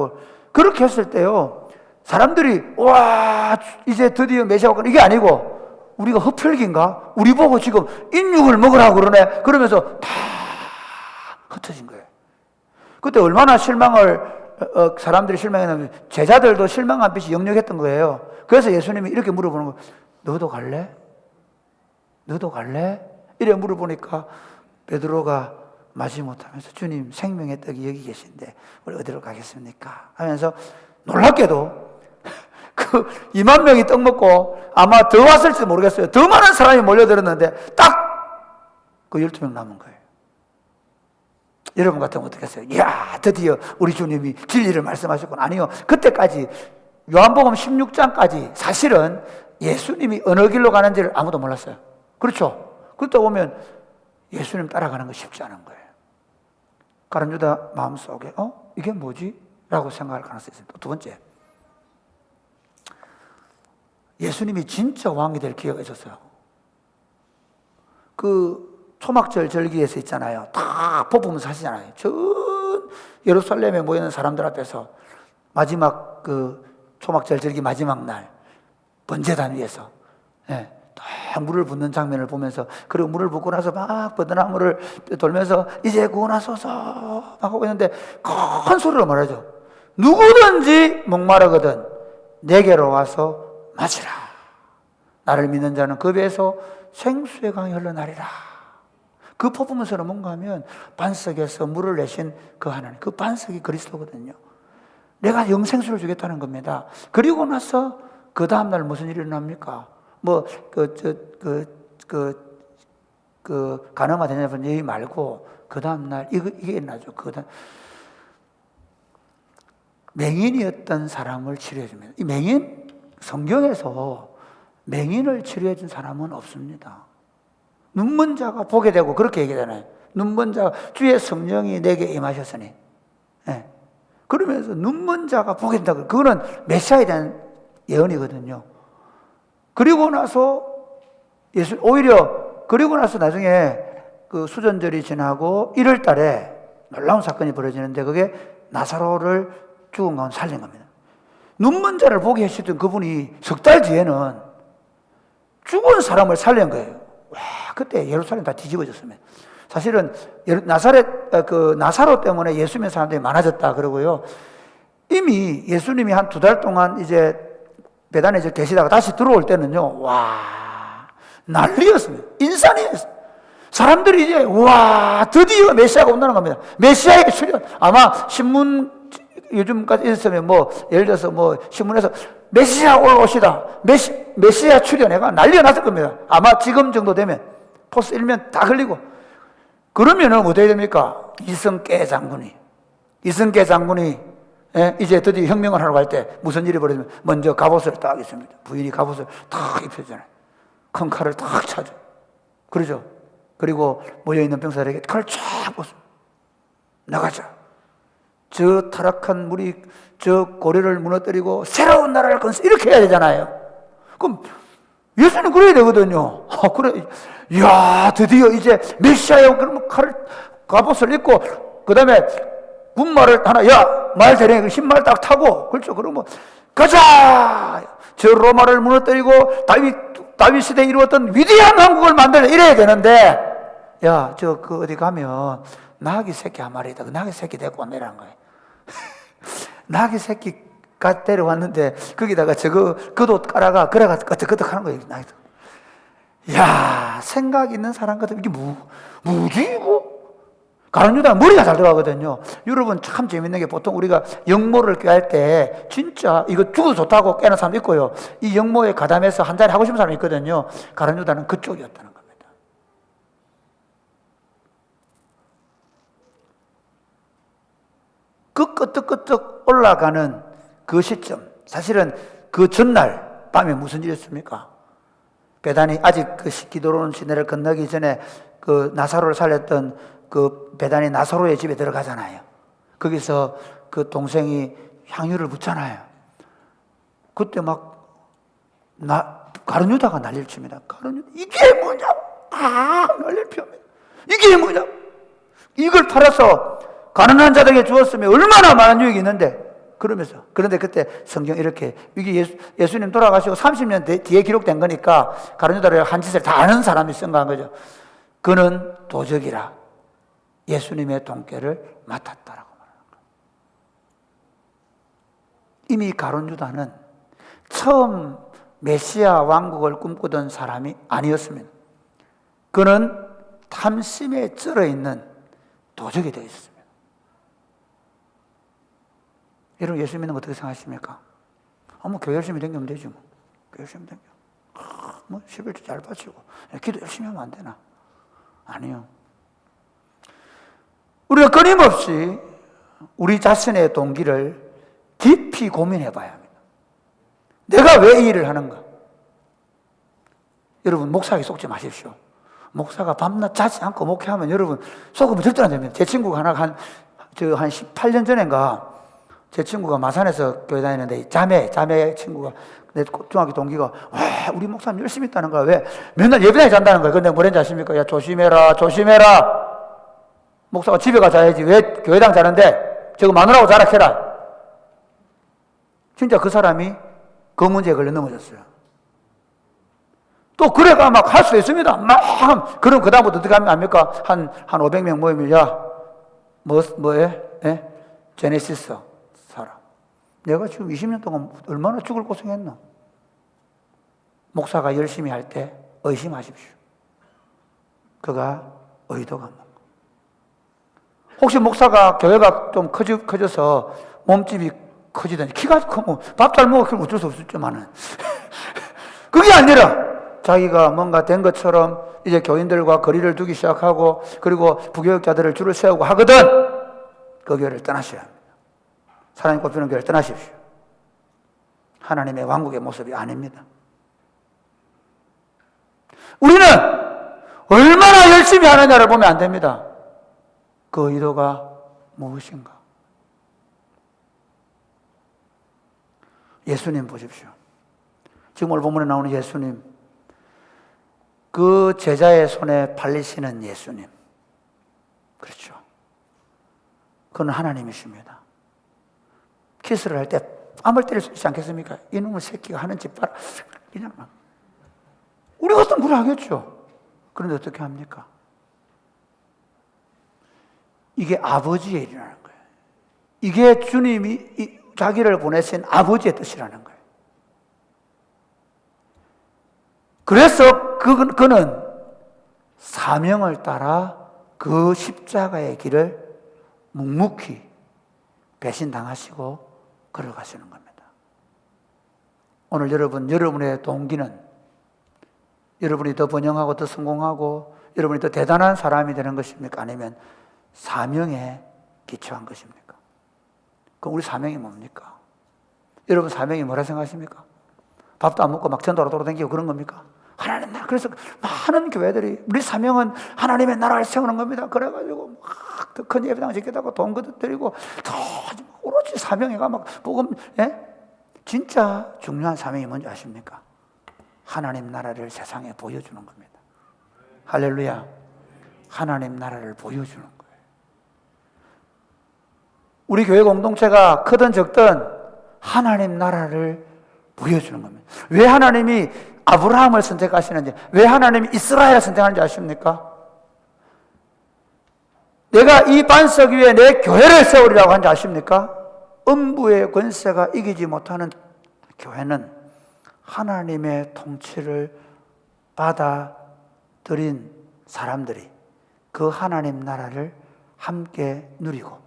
그렇게 했을 때요, 사람들이 와 이제 드디어 메시아가 오구나, 이게 아니고 우리가 흡혈귀인가? 우리 보고 지금 인육을 먹으라고 그러네. 그러면서 다 흩어진 거예요. 그때 얼마나 사람들이 실망했냐면 제자들도 실망한 빛이 역력했던 거예요. 그래서 예수님이 이렇게 물어보는 거예요. 너도 갈래? 너도 갈래? 이래 물어보니까 베드로가 마지못하면서 주님 생명의 떡이 여기 계신데 우리 어디로 가겠습니까? 하면서 놀랍게도 그 2만 명이 떡 먹고 아마 더 왔을지도 모르겠어요. 더 많은 사람이 몰려들었는데 딱 그 12명 남은 거예요. 여러분 같으면 어떻겠어요? 이야, 드디어 우리 주님이 진리를 말씀하셨구나. 아니요. 그때까지 요한복음 16장까지 사실은 예수님이 어느 길로 가는지를 아무도 몰랐어요. 그렇죠? 그러다 보면 예수님 따라가는 거 쉽지 않은 거예요. 가룟 유다 마음속에 이게 뭐지? 라고 생각할 가능성이 있습니다. 두 번째, 예수님이 진짜 왕이 될 기회가 있었어요. 그 초막절 절기에서 있잖아요. 다 뽑으면서 하시잖아요. 전 예루살렘에 모이는 사람들 앞에서 마지막 그 초막절 절기 마지막 날 번제단 위에서 딱 물을 붓는 장면을 보면서, 그리고 물을 붓고 나서 막 버드나무를 돌면서 이제 구원하소서 막 하고 있는데 큰 소리로 말하죠. 누구든지 목마르거든 내게로 와서 마시라. 나를 믿는 자는 그 배에서 생수의 강이 흘러나리라. 그 퍼포먼스는 뭔가 하면 반석에서 물을 내신 그 하나님, 그 반석이 그리스도거든요. 내가 영생수를 주겠다는 겁니다. 그리고 나서 그 다음날 무슨 일이 일어납니까? 가늠화 되냐면 얘기 말고 그 다음날 이게 일어나죠. 맹인이었던 사람을 치료해 줍니다. 이 성경에서 맹인을 치료해 준 사람은 없습니다. 눈먼 자가 보게 되고 그렇게 얘기하잖아요. 눈먼 자가 주의 성령이 내게 임하셨으니. 그러면서 눈먼 자가 보게 된다고. 그거는 메시아에 대한 예언이거든요. 그리고 나서 그리고 나서 나중에 그 수전절이 지나고 1월 달에 놀라운 사건이 벌어지는데 그게 나사로를 죽은 가운데 살린 겁니다. 눈먼 자를 보게 하시던 그분이 석 달 뒤에는 죽은 사람을 살린 거예요. 와, 그때 예루살렘 다 뒤집어졌습니다. 사실은 나사로 때문에 예수 믿는 사람들이 많아졌다 그러고요. 이미 예수님이 한 2달 동안 이제 베단에 이제 계시다가 다시 들어올 때는요, 와, 난리였습니다. 인산이었어요. 사람들이 이제, 와, 드디어 메시아가 온다는 겁니다. 메시아의 출현. 아마 신문, 요즘까지 있었으면 예를 들어서 신문에서 메시아 올라오시다. 메시아 출현해가 난리가 났을 겁니다. 아마 지금 정도 되면, 포스 1면 다 걸리고. 그러면은 어떻게 됩니까? 이성계 장군이 이제 드디어 혁명을 하러 갈 때 무슨 일이 벌어지면 먼저 갑옷을 딱 입습니다. 부인이 갑옷을 딱 입혀주잖아요. 큰 칼을 딱 차죠. 그러죠. 그리고 모여있는 병사들에게 칼을 쫙 뽑습니다. 나가자. 저 타락한 무리, 저 고려를 무너뜨리고 새로운 나라를 건설, 이렇게 해야 되잖아요. 그럼 예수는 그래야 되거든요. 그래. 이야, 드디어 이제 메시아요. 그러면 갑옷을 입고, 그 다음에 군말을 하나, 말 대령이 흰말 딱 타고, 그렇죠. 그러면, 가자! 저 로마를 무너뜨리고, 다윗 시대에 이루었던 위대한 왕국을 만들어 이래야 되는데, 어디 가면, 나귀 새끼 한 마리 있다. 그 나귀 새끼 데리고 온다는 거예요. 나귀 새끼가 데려왔는데, 거기다가 그 옷 깔아가, 그래가 끄덕끄덕 하는 거예요. 생각 있는 사람 같으면 이게 뭐지, 이거? 가룟 유다는 머리가 잘 들어가거든요. 여러분 참 재밌는 게 보통 우리가 영모를 꾀할 때 진짜 이거 죽어도 좋다고 깨는 사람 있고요. 이 영모에 가담해서 한 자리 하고 싶은 사람이 있거든요. 가룟 유다는 그쪽이었다는 겁니다. 그 끄떡끄떡 올라가는 그 시점, 사실은 그 전날 밤에 무슨 일이었습니까? 베단이 아직 그 기도로운 시내를 건너기 전에 그 나사로를 살렸던 그 베단이 나사로의 집에 들어가잖아요. 거기서 그 동생이 향유를 붓잖아요. 그때 막 가룟 유다가 난리를 칩니다. 가룟 유다, 이게 뭐냐고! 난리를 핍니다. 이게 뭐냐고! 이걸 팔아서 가난한 자들에게 주었으면 얼마나 많은 유익이 있는데, 그러면서. 그런데 그때 성경 이렇게, 이게 예수님 돌아가시고 30년 뒤에 기록된 거니까 가룟 유다를 한 짓을 다 아는 사람이 쓴 거죠. 그는 도적이라 예수님의 돈깨를 맡았다라고 말하는 거예요. 이미 가룟 유다는 처음 메시아 왕국을 꿈꾸던 사람이 아니었습니다. 그는 탐심에 쩔어 있는 도적이 되어 있습니다. 여러분, 예수 믿는 거 어떻게 생각하십니까? 뭐 교회 열심히 다니면 되지 뭐. 교회 열심히 다니면. 뭐 11조 잘 바치고 기도 열심히 하면 안 되나? 아니요. 우리가 끊임없이 우리 자신의 동기를 깊이 고민해 봐야 합니다. 내가 왜 이 일을 하는가? 여러분, 목사에게 속지 마십시오. 목사가 밤낮 자지 않고 목회하면 여러분 속으면 절대 안 됩니다. 제 친구가 하나 한 18년 전인가 제 친구가 마산에서 교회 다니는데 자매 친구가 내 중학교 동기가 와 우리 목사님 열심히 있다는 거야. 왜? 맨날 예배당에 잔다는 거야. 근데 뭐랬는지 아십니까? 야 조심해라. 목사가 집에 가서 자야지 왜 교회당 자는데 저거 마누라고 자락해라. 진짜 그 사람이 그 문제에 걸려 넘어졌어요. 또 그래가 막 할 수 있습니다. 그럼 그 다음부터 어떻게 하면 압니까? 한 500명 모이면 야 뭐해? 제네시스 살아. 내가 지금 20년 동안 얼마나 죽을 고생했나? 목사가 열심히 할 때 의심하십시오. 그가 의도가 뭔가. 혹시 목사가 교회가 좀 커져서 몸집이 커지더니 키가 크면 밥 잘 먹으면 어쩔 수 없었지만은 그게 아니라 자기가 뭔가 된 것처럼 이제 교인들과 거리를 두기 시작하고 그리고 부교육자들을 줄을 세우고 하거든 그 교회를 떠나셔야 합니다. 사랑이 꼽히는 교회를 떠나십시오. 하나님의 왕국의 모습이 아닙니다. 우리는 얼마나 열심히 하느냐를 보면 안 됩니다. 그 의도가 무엇인가? 예수님 보십시오. 지금 오늘 본문에 나오는 예수님, 그 제자의 손에 팔리시는 예수님, 그렇죠. 그는 하나님이십니다. 키스를 할 때 뺨을 때릴 수 있지 않겠습니까? 이놈의 새끼가 하는 짓 봐라. 그냥 막. 우리 같으면 그래 하겠죠. 그런데 어떻게 합니까? 이게 아버지의 일이라는 거예요. 이게 주님이 자기를 보내신 아버지의 뜻이라는 거예요. 그래서 그는 사명을 따라 그 십자가의 길을 묵묵히 배신당하시고 걸어가시는 겁니다. 오늘 여러분의 동기는 여러분이 더 번영하고 더 성공하고 여러분이 더 대단한 사람이 되는 것입니까? 아니면 사명에 기초한 것입니까? 그럼 우리 사명이 뭡니까? 여러분 사명이 뭐라 생각하십니까? 밥도 안 먹고 막 전도로 돌아다니고 그런 겁니까? 하나님 나라. 그래서 많은 교회들이 우리 사명은 하나님의 나라를 세우는 겁니다. 그래가지고 막 더 큰 예배당 짓겠다고 돈 거둬들이고 더 오로지 사명회가 막 복음. 진짜 중요한 사명이 뭔지 아십니까? 하나님 나라를 세상에 보여주는 겁니다. 할렐루야. 하나님 나라를 보여주는 거예요. 우리 교회 공동체가 크든 적든 하나님 나라를 보여주는 겁니다. 왜 하나님이 아브라함을 선택하시는지, 왜 하나님이 이스라엘을 선택하는지 아십니까? 내가 이 반석 위에 내 교회를 세우리라고 하는지 아십니까? 음부의 권세가 이기지 못하는 교회는 하나님의 통치를 받아들인 사람들이 그 하나님 나라를 함께 누리고,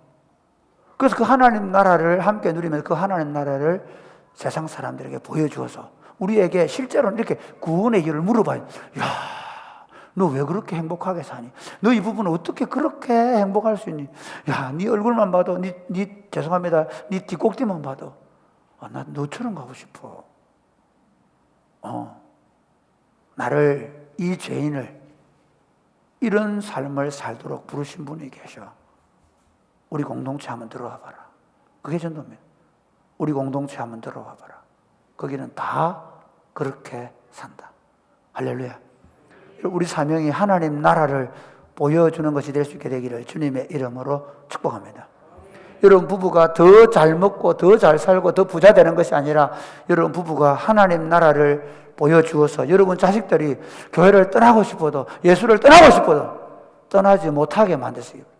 그래서 그 하나님 나라를 함께 누리면서 그 하나님 나라를 세상 사람들에게 보여주어서 우리에게 실제로 이렇게 구원의 길을 물어봐요. 야, 너 왜 그렇게 행복하게 사니? 너 이 부분은 어떻게 그렇게 행복할 수 있니? 야, 네 얼굴만 봐도, 죄송합니다, 네 뒷꼭지만 봐도 나 너처럼 가고 싶어. 나를, 이 죄인을 이런 삶을 살도록 부르신 분이 계셔. 우리 공동체 한번 들어와 봐라. 그게 전도입니다. 우리 공동체 한번 들어와 봐라. 거기는 다 그렇게 산다. 할렐루야. 우리 사명이 하나님 나라를 보여주는 것이 될 수 있게 되기를 주님의 이름으로 축복합니다. 여러분 부부가 더 잘 먹고 더 잘 살고 더 부자 되는 것이 아니라 여러분 부부가 하나님 나라를 보여주어서 여러분 자식들이 교회를 떠나고 싶어도 예수를 떠나고 싶어도 떠나지 못하게 만드시기 바랍니다.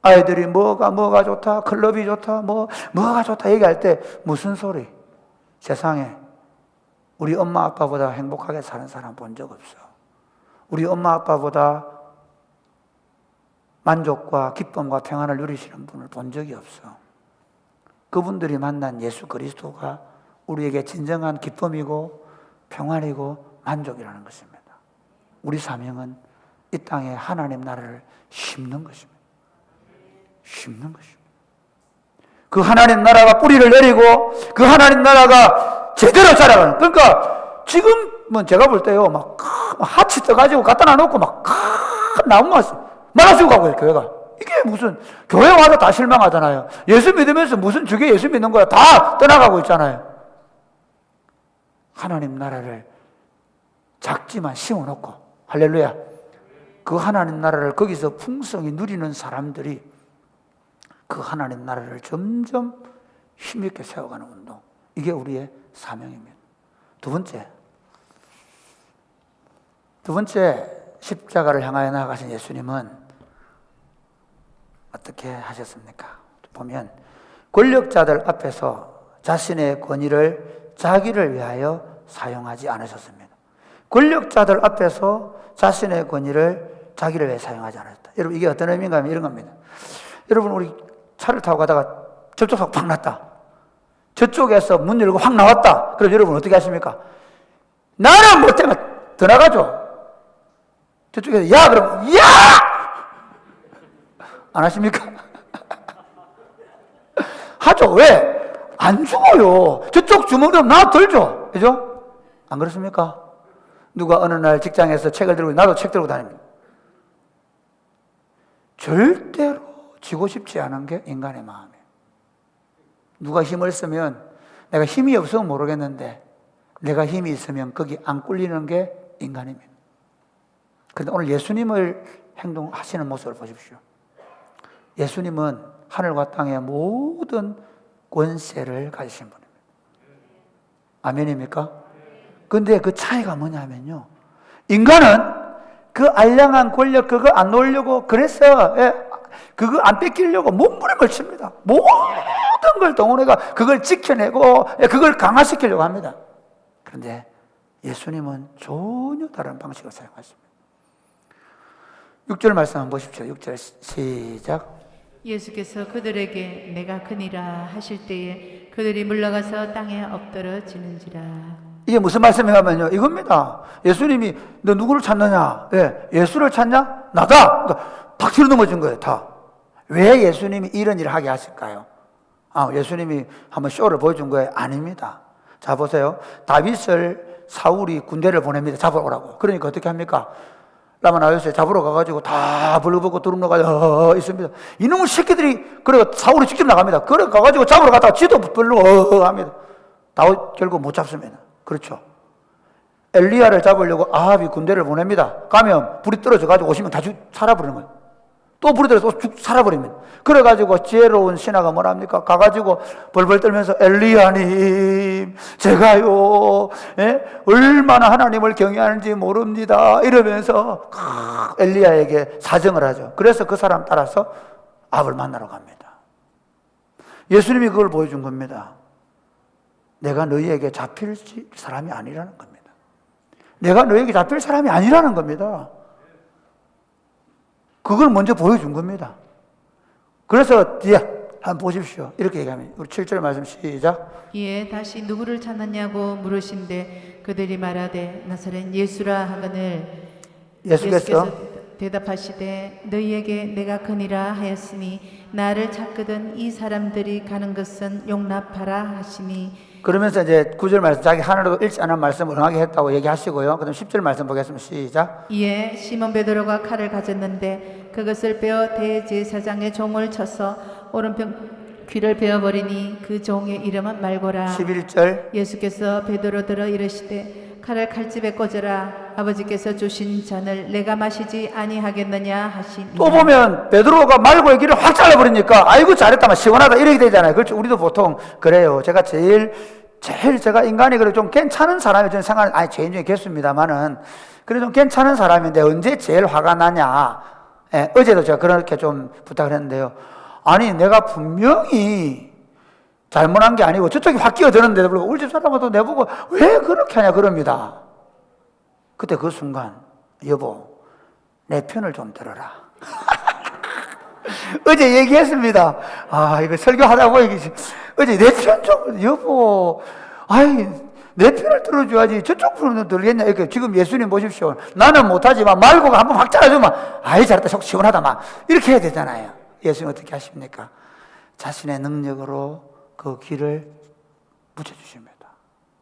아이들이 뭐가 좋다, 클럽이 좋다, 뭐가 좋다 얘기할 때 무슨 소리? 세상에 우리 엄마 아빠보다 행복하게 사는 사람 본 적 없어. 우리 엄마 아빠보다 만족과 기쁨과 평안을 누리시는 분을 본 적이 없어. 그분들이 만난 예수 그리스도가 우리에게 진정한 기쁨이고 평안이고 만족이라는 것입니다. 우리 사명은 이 땅에 하나님 나라를 심는 것입니다. 심는 것입니다. 그 하나님 나라가 뿌리를 내리고 그 하나님 나라가 제대로 자라가는, 그러니까 지금은 제가 볼 때요 막 하치 떠가지고 갖다 놔놓고 막 나무만 말아주고 가고 있어요. 교회가 이게 무슨, 교회 와서 다 실망하잖아요. 예수 믿으면서 무슨 저게 예수 믿는 거야, 다 떠나가고 있잖아요. 하나님 나라를 작지만 심어놓고, 할렐루야, 그 하나님 나라를 거기서 풍성히 누리는 사람들이 그 하나님 나라를 점점 힘있게 세워가는 운동, 이게 우리의 사명입니다. 두 번째 십자가를 향하여 나아가신 예수님은 어떻게 하셨습니까? 보면 권력자들 앞에서 자신의 권위를 자기를 위하여 사용하지 않으셨습니다. 권력자들 앞에서 자신의 권위를 자기를 위해 사용하지 않았다. 여러분 이게 어떤 의미인가 하면 이런 겁니다. 여러분 우리 차를 타고 가다가 저쪽에서 팍 났다. 저쪽에서 문 열고 확 나왔다. 그럼 여러분 어떻게 하십니까? 나는 못하면 더 나가죠. 저쪽에서 야 그럼 야! 안 하십니까? 하죠. 왜? 안 죽어요. 저쪽 주머니로 나 들죠. 그죠? 안 그렇습니까? 누가 어느 날 직장에서 책을 들고, 나도 책 들고 다닙니다. 절대로 지고 싶지 않은 게 인간의 마음이에요. 누가 힘을 쓰면 내가 힘이 없으면 모르겠는데 내가 힘이 있으면 거기 안 꿀리는 게 인간입니다. 그런데 오늘 예수님을 행동하시는 모습을 보십시오. 예수님은 하늘과 땅의 모든 권세를 가지신 분입니다. 아멘입니까? 그런데 그 차이가 뭐냐면요, 인간은 그 알량한 권력 그거 안 놓으려고, 그래서 그거 안 뺏기려고 몸부림을 칩니다. 모든 걸 동원해가 그걸 지켜내고 그걸 강화시키려고 합니다. 그런데 예수님은 전혀 다른 방식을 사용하십니다. 6절 말씀 한번 보십시오. 6절 시작.
예수께서 그들에게 내가 크니라 하실 때에 그들이 물러가서 땅에 엎드러지는지라. 이게
무슨 말씀이냐면요, 이겁니다. 예수님이 너 누구를 찾느냐? 예수를 찾냐? 나다. 그러니까 팍 뒤로 넘어진 거예요. 다. 왜 예수님이 이런 일을 하게 하실까요? 예수님이 한번 쇼를 보여준 거예요? 아닙니다. 자 보세요. 다윗을 사울이 군대를 보냅니다. 잡아오라고. 그러니까 어떻게 합니까? 라마 나요새 잡으러 가가지고 다 벌거벗고 두릅나가 있습니다. 이놈의 새끼들이, 그래 사울이 직접 나갑니다. 그래 가가지고 잡으러 갔다가 지도 벌르고 합니다. 다윗 결국 못 잡습니다. 그렇죠. 엘리야를 잡으려고 아합이 군대를 보냅니다. 가면 불이 떨어져가지고 오시면 다 살아버리는 거예요. 또 불이 떨어져서 또 살아버립니다. 그래가지고 지혜로운 신하가 뭐랍니까? 가가지고 벌벌 떨면서 엘리야님 제가요 얼마나 하나님을 경외하는지 모릅니다 이러면서 엘리야에게 사정을 하죠. 그래서 그 사람 따라서 아합을 만나러 갑니다. 예수님이 그걸 보여준 겁니다. 내가 너희에게 잡힐 사람이 아니라는 겁니다. 내가 너희에게 잡힐 사람이 아니라는 겁니다. 그걸 먼저 보여준 겁니다. 그래서 뒤에 한번 보십시오. 이렇게 얘기하면, 우리 7절 말씀 시작.
이에 다시 누구를 찾느냐고 물으신데 그들이 말하되 나사렛 예수라 하거늘 예수께서 대답하시되 너희에게 내가 크니라 하였으니 나를 찾거든 이 사람들이 가는 것은 용납하라 하시니.
그러면서 이제 9절 말씀, 자기 하나로 읽지 않은 말씀을 응하게 했다고 얘기하시고요. 그다음 10절 말씀 보겠습니다. 시작.
이에 시몬 베드로가 칼을 가졌는데 그것을 빼어 대제사장의 종을 쳐서 오른편 귀를 베어버리니 그 종의 이름은 말고라.
11절.
예수께서 베드로 들어 이르시되 칼을 칼집에 꽂으라. 아버지께서 주신 잔을 내가 마시지 아니하겠느냐 하시니.
또 보면 베드로가 말고의 길을 확 잘라버리니까 아이고 잘했다, 막 시원하다 이렇게 되잖아요. 그렇죠? 우리도 보통 그래요. 제가 제일 제가 인간이 그래 좀 괜찮은 사람이 저는 생각, 아니 죄인 중에 계십니다만은 그래 좀 괜찮은 사람인데 언제 제일 화가 나냐? 예, 어제도 제가 그렇게 좀 부탁을 했는데요. 아니 내가 분명히 잘못한 게 아니고 저쪽이 확 끼어드는데도 불구하고 우리 집 사람도 내보고 왜 그렇게 하냐 그럽니다. 그때 그 순간 여보 내 편을 좀 들어라. 어제 얘기했습니다. 아 이거 설교하다 보니 어제 내 편 좀 여보 아이 내 편을 들어줘야지 저쪽 편은 들겠냐. 이렇게 지금 예수님 보십시오. 나는 못하지만 말고가 한번 확 잘라주면 아이 잘했다 속 시원하다 막 이렇게 해야 되잖아요. 예수님 어떻게 하십니까? 자신의 능력으로 그 길을 붙여주십니다.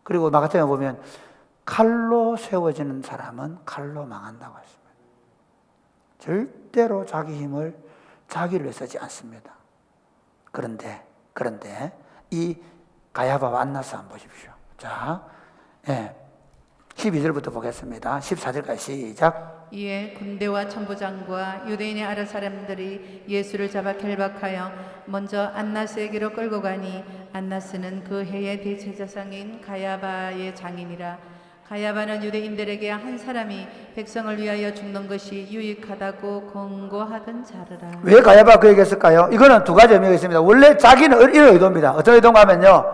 그리고 마가복음에 보면 칼로 세워지는 사람은 칼로 망한다고 했습니다. 절대로 자기 힘을 자기를 쓰지 않습니다. 그런데 이 가야바와 안나스 한번 보십시오. 자, 12절부터 보겠습니다. 14절까지 시작.
이에 군대와 천부장과 유대인의 아랫 사람들이 예수를 잡아 결박하여 먼저 안나스에게로 끌고 가니 안나스는 그 해의 대제사장인 가야바의 장인이라. 가야바는 유대인들에게 한 사람이 백성을 위하여 죽는 것이 유익하다고 권고하던 자르라.
왜 가야바가 그 얘기했을까요? 이거는 두 가지 의미가 있습니다. 원래 자기는 이런 의도입니다. 어떤 의도인가 하면요,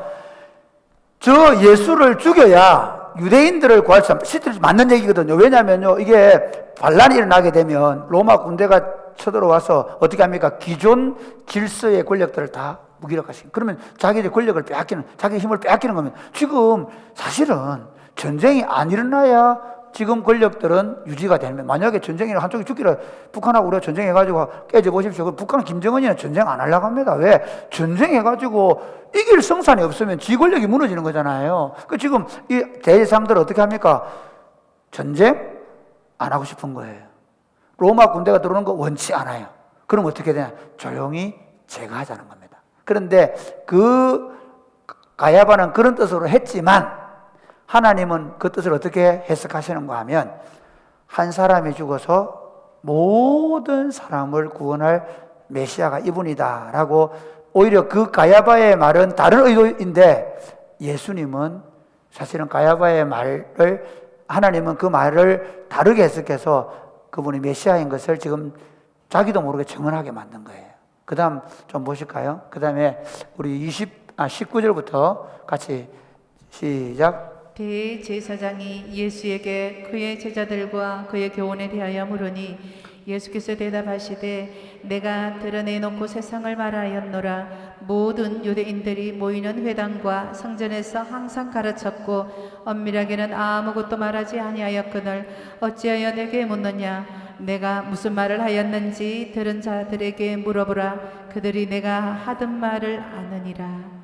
저 예수를 죽여야 유대인들을 구할 수 실제로 맞는 얘기거든요. 왜냐하면요, 이게 반란이 일어나게 되면 로마 군대가 쳐들어와서 어떻게 합니까? 기존 질서의 권력들을 다 무기력화시키는. 그러면 자기의 권력을 빼앗기는, 자기 힘을 빼앗기는 거면 지금 사실은 전쟁이 안 일어나야 지금 권력들은 유지가 되면, 만약에 전쟁이 한쪽이 죽기를 북한하고 우리가 전쟁해가지고 깨져 보십시오. 북한 김정은이는 전쟁 안 하려고 합니다. 왜? 전쟁해가지고 이길 성산이 없으면 지 권력이 무너지는 거잖아요. 그 지금 이 대상들은 어떻게 합니까? 전쟁 안 하고 싶은 거예요. 로마 군대가 들어오는 거 원치 않아요. 그럼 어떻게 되냐? 조용히 제거하자는 겁니다. 그런데 그 가야바는 그런 뜻으로 했지만 하나님은 그 뜻을 어떻게 해석하시는가 하면 한 사람이 죽어서 모든 사람을 구원할 메시아가 이분이다 라고, 오히려 그 가야바의 말은 다른 의도인데 예수님은 사실은 가야바의 말을, 하나님은 그 말을 다르게 해석해서 그분이 메시아인 것을 지금 자기도 모르게 증언하게 만든 거예요. 그 다음 좀 보실까요? 그 다음에 우리 19절부터 같이 시작.
대제사장이 예수에게 그의 제자들과 그의 교훈에 대하여 물으니 예수께서 대답하시되 내가 드러내놓고 세상을 말하였노라. 모든 유대인들이 모이는 회당과 성전에서 항상 가르쳤고 엄밀하게는 아무것도 말하지 아니하였거늘 어찌하여 내게 묻느냐. 내가 무슨 말을 하였는지 들은 자들에게 물어보라. 그들이 내가 하던 말을 아느니라.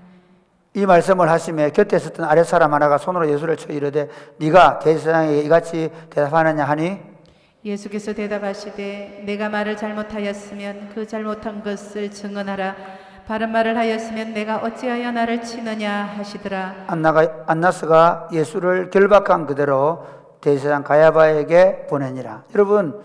이 말씀을 하시며 곁에 있었던 아랫사람 하나가 손으로 예수를 쳐 이르되 네가 대제사장에게 이같이 대답하느냐 하니
예수께서 대답하시되 내가 말을 잘못하였으면 그 잘못한 것을 증언하라. 바른 말을 하였으면 내가 어찌하여 나를 치느냐 하시더라.
안나스가 예수를 결박한 그대로 대제사장 가야바에게 보내니라. 여러분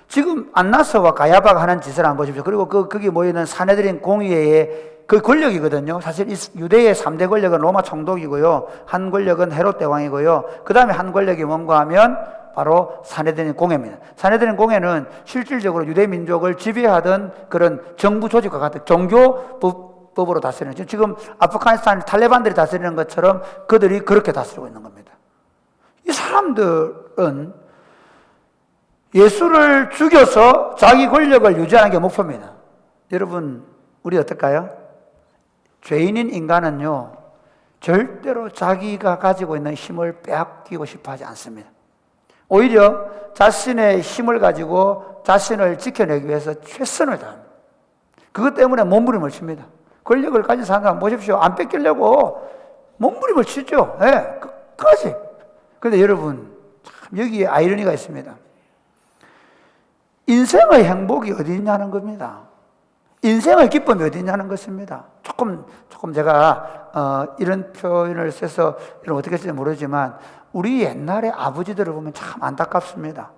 지금 안나스와 가야바가 하는 짓을 한번 보십시오. 그리고 거기 모이는 사내들인 공의회의 그 권력이거든요. 사실 유대의 3대 권력은 로마 총독이고요, 한 권력은 헤롯 대왕이고요, 그 다음에 한 권력이 뭔가 하면 바로 사내들인 공회입니다. 사내들인 공회는 실질적으로 유대 민족을 지배하던 그런 정부 조직과 같은 종교법으로 다스리는, 지금 아프가니스탄 탈레반들이 다스리는 것처럼 그들이 그렇게 다스리고 있는 겁니다. 이 사람들은 예수를 죽여서 자기 권력을 유지하는 게 목표입니다. 여러분 우리 어떨까요? 죄인인 인간은요 절대로 자기가 가지고 있는 힘을 빼앗기고 싶어 하지 않습니다. 오히려 자신의 힘을 가지고 자신을 지켜내기 위해서 최선을 다합니다. 그것 때문에 몸부림을 칩니다. 권력을 가진 사람 보십시오. 안 뺏기려고 몸부림을 치죠. 끝까지. 그런데 여러분 참 여기에 아이러니가 있습니다. 인생의 행복이 어디 있냐는 겁니다. 인생의 기쁨이 어디 있냐는 것입니다. 조금 제가 이런 표현을 써서 어떻게 쓸지 모르지만 우리 옛날에 아버지들을 보면 참 안타깝습니다.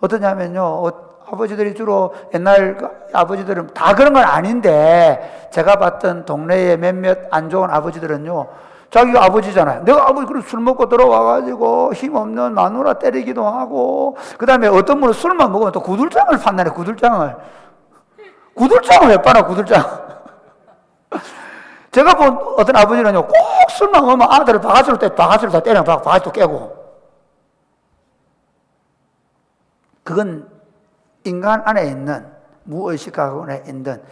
어떠냐면요, 아버지들이 주로 옛날 아버지들은 다 그런 건 아닌데, 제가 봤던 동네에 몇몇 안 좋은 아버지들은요, 자기가 아버지잖아요. 내가 아버지 그렇게 술 먹고 들어와가지고 힘없는 마누라 때리기도 하고, 그 다음에 어떤 분은 술만 먹으면 또 구들장을 판다네. 구들장을 왜 파나, 구들장. 제가 본 어떤 아버지는요, 꼭 술만 먹으면 아들을 바가지로 다 때려, 바가지로 깨고. 그건 인간 안에 있는, 무의식 안에 있는,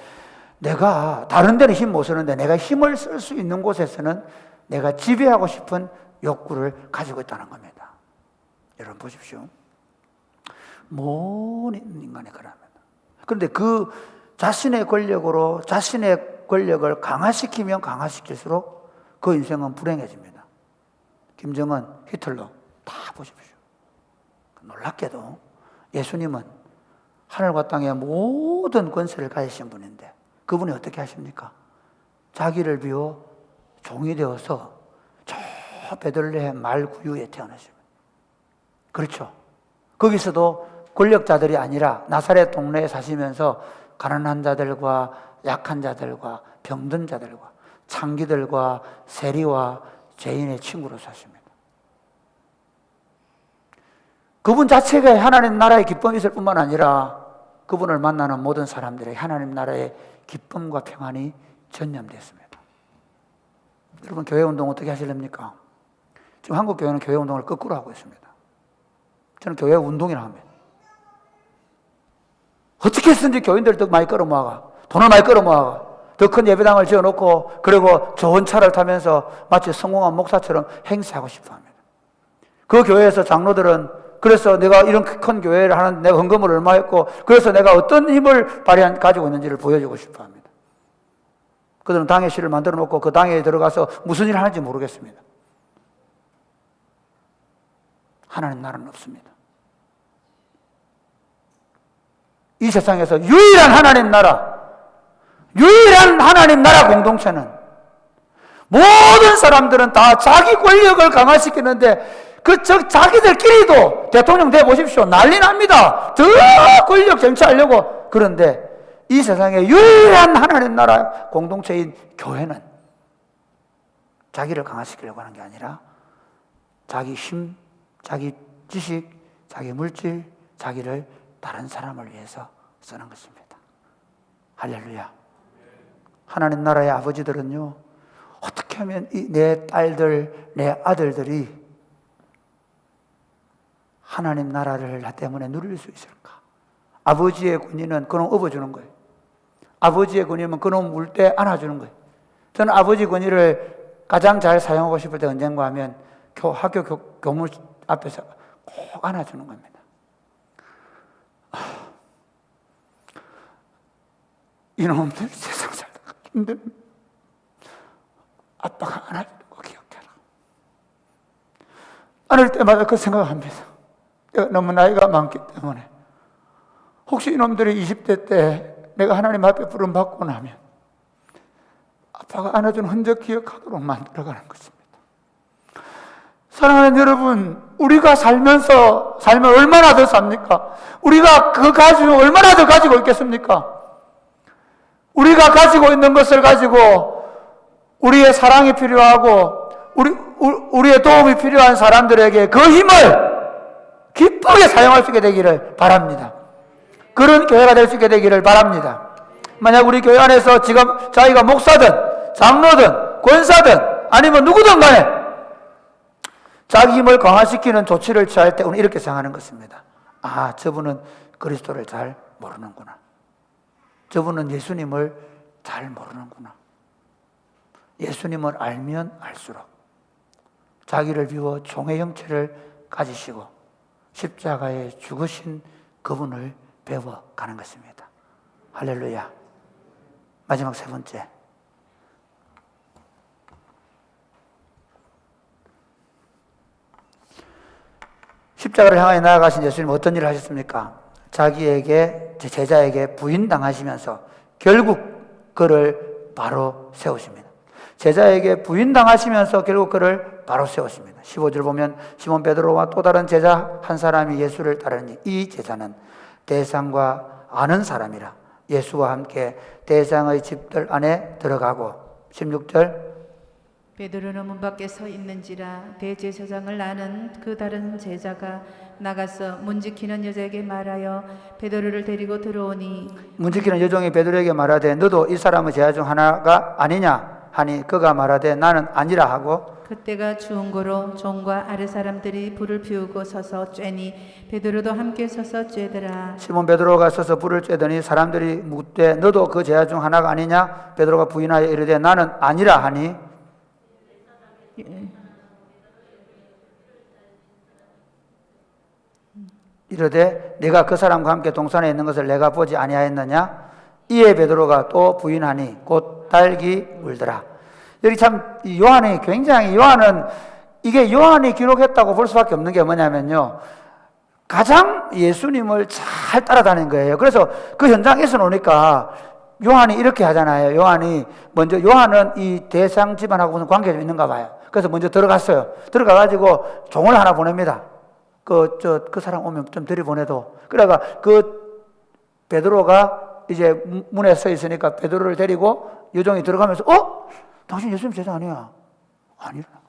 내가 다른 데는 힘 못 쓰는데 내가 힘을 쓸 수 있는 곳에서는 내가 지배하고 싶은 욕구를 가지고 있다는 겁니다. 여러분 보십시오. 모든 인간이 그럽니다. 그런데 그 자신의 권력으로 자신의 권력을 강화시키면 강화시킬수록 그 인생은 불행해집니다. 김정은, 히틀러 다 보십시오. 놀랍게도 예수님은 하늘과 땅의 모든 권세를 가지신 분인데 그분이 어떻게 하십니까? 자기를 비워 종이 되어서 저 베들레헴 말구유에 태어나십니다. 그렇죠. 거기서도 권력자들이 아니라 나사렛 동네에 사시면서 가난한 자들과 약한 자들과 병든 자들과 창기들과 세리와 죄인의 친구로 사십니다. 그분 자체가 하나님 나라의 기쁨이 있을 뿐만 아니라 그분을 만나는 모든 사람들의 하나님 나라의 기쁨과 평안이 전념됐습니다. 여러분 교회 운동 어떻게 하실랍니까? 지금 한국 교회는 교회 운동을 거꾸로 하고 있습니다. 저는 교회 운동이라고 합니다. 어떻게 했든지 교인들을 더 많이 끌어모아가, 돈을 많이 끌어모아가, 더 큰 예배당을 지어놓고 그리고 좋은 차를 타면서 마치 성공한 목사처럼 행세하고 싶어합니다. 그 교회에서 장로들은 그래서 내가 이런 큰 교회를 하는 내가 헌금을 얼마 했고 그래서 내가 어떤 힘을 가지고 있는지를 보여주고 싶어합니다. 그들은 당회실을 만들어 놓고 그 당회에 들어가서 무슨 일을 하는지 모르겠습니다. 하나님 나라는 없습니다. 이 세상에서 유일한 하나님 나라 공동체는 모든 사람들은 다 자기 권력을 강화시키는데 자기들끼리도 대통령 돼 보십시오. 난리 납니다. 더 권력 쟁취하려고. 그런데 이 세상에 유일한 하나님 나라 공동체인 교회는 자기를 강화시키려고 하는 게 아니라 자기 힘, 자기 지식, 자기 물질, 자기를 다른 사람을 위해서 쓰는 것입니다. 할렐루야. 하나님 나라의 아버지들은요, 어떻게 하면 내 딸들, 내 아들들이 하나님 나라를 나 때문에 누릴 수 있을까? 아버지의 권위는 그놈 업어주는 거예요. 아버지의 권위는 그놈 울 때 안아주는 거예요. 저는 아버지 권위를 가장 잘 사용하고 싶을 때 언젠가 하면 학교 교물 앞에서 꼭 안아주는 겁니다. 이놈들 세상 살다가 힘듭니다. 아빠가 안아주는 거 기억해라. 안을 때마다 그 생각을 합니다. 내가 너무 나이가 많기 때문에 혹시 이놈들이 20대 때 내가 하나님 앞에 부름받고 나면 아빠가 안아준 흔적 기억하도록 만들어가는 것입니다. 사랑하는 여러분, 우리가 살면 얼마나 더 삽니까? 우리가 그 가지고 얼마나 더 가지고 있겠습니까? 우리가 가지고 있는 것을 가지고 우리의 사랑이 필요하고 우리의 도움이 필요한 사람들에게 그 힘을 기쁘게 사용할 수 있게 되기를 바랍니다. 그런 교회가 될 수 있게 되기를 바랍니다. 만약 우리 교회 안에서 지금 자기가 목사든 장로든 권사든 아니면 누구든 간에 자기 힘을 강화시키는 조치를 취할 때 우리는 이렇게 생각하는 것입니다. 아, 저분은 그리스도를 잘 모르는구나. 저분은 예수님을 잘 모르는구나. 예수님을 알면 알수록 자기를 비워 종의 형체를 가지시고 십자가에 죽으신 그분을 배워가는 것입니다. 할렐루야. 마지막 세 번째. 십자가를 향하여 나아가신 예수님 어떤 일을 하셨습니까? 자기에게 제자에게 부인당하시면서 결국 그를 바로 세우십니다. 제자에게 부인당하시면서 결국 그를 바로 세웠습니다. 15절 보면 시몬 베드로와 또 다른 제자 한 사람이 예수를 따르니 이 제자는 대상과 아는 사람이라 예수와 함께 대상의 집들 안에 들어가고 16절
베드로는 문 밖에 서 있는지라 대제사장을 아는 그 다른 제자가 나가서 문 지키는 여자에게 말하여 베드로를 데리고 들어오니
문 지키는 여종이 베드로에게 말하되 너도 이 사람의 제자 중 하나가 아니냐 하니 그가 말하되 나는 아니라 하고
그때가 추운 고로 종과 아래 사람들이 불을 피우고 서서 쬐니 베드로도 함께 서서 쬐더라.
시몬 베드로가 서서 불을 쬐더니 사람들이 묻되 너도 그 제자 중 하나가 아니냐 베드로가 부인하여 이르되 나는 아니라 하니 이르되 네가 그 사람과 함께 동산에 있는 것을 내가 보지 아니하였느냐 이에 베드로가 또 부인하니 곧 딸기 울더라. 여기 참 요한이 굉장히 요한은 이게 요한이 기록했다고 볼 수밖에 없는 게 뭐냐면요 가장 예수님을 잘 따라다닌 거예요. 그래서 그 현장에서 노니까 요한이 이렇게 하잖아요. 요한이 먼저 요한은 이 대상 집안하고 무슨 관계가 좀 있는가 봐요. 그래서 먼저 들어갔어요. 들어가가지고 종을 하나 보냅니다. 그 사람 오면 좀 들이보내도. 그래가 그 베드로가 이제 문에 서 있으니까 베드로를 데리고 여종이 들어가면서 당신 예수님 제자 아니야? 아니라는 거예요.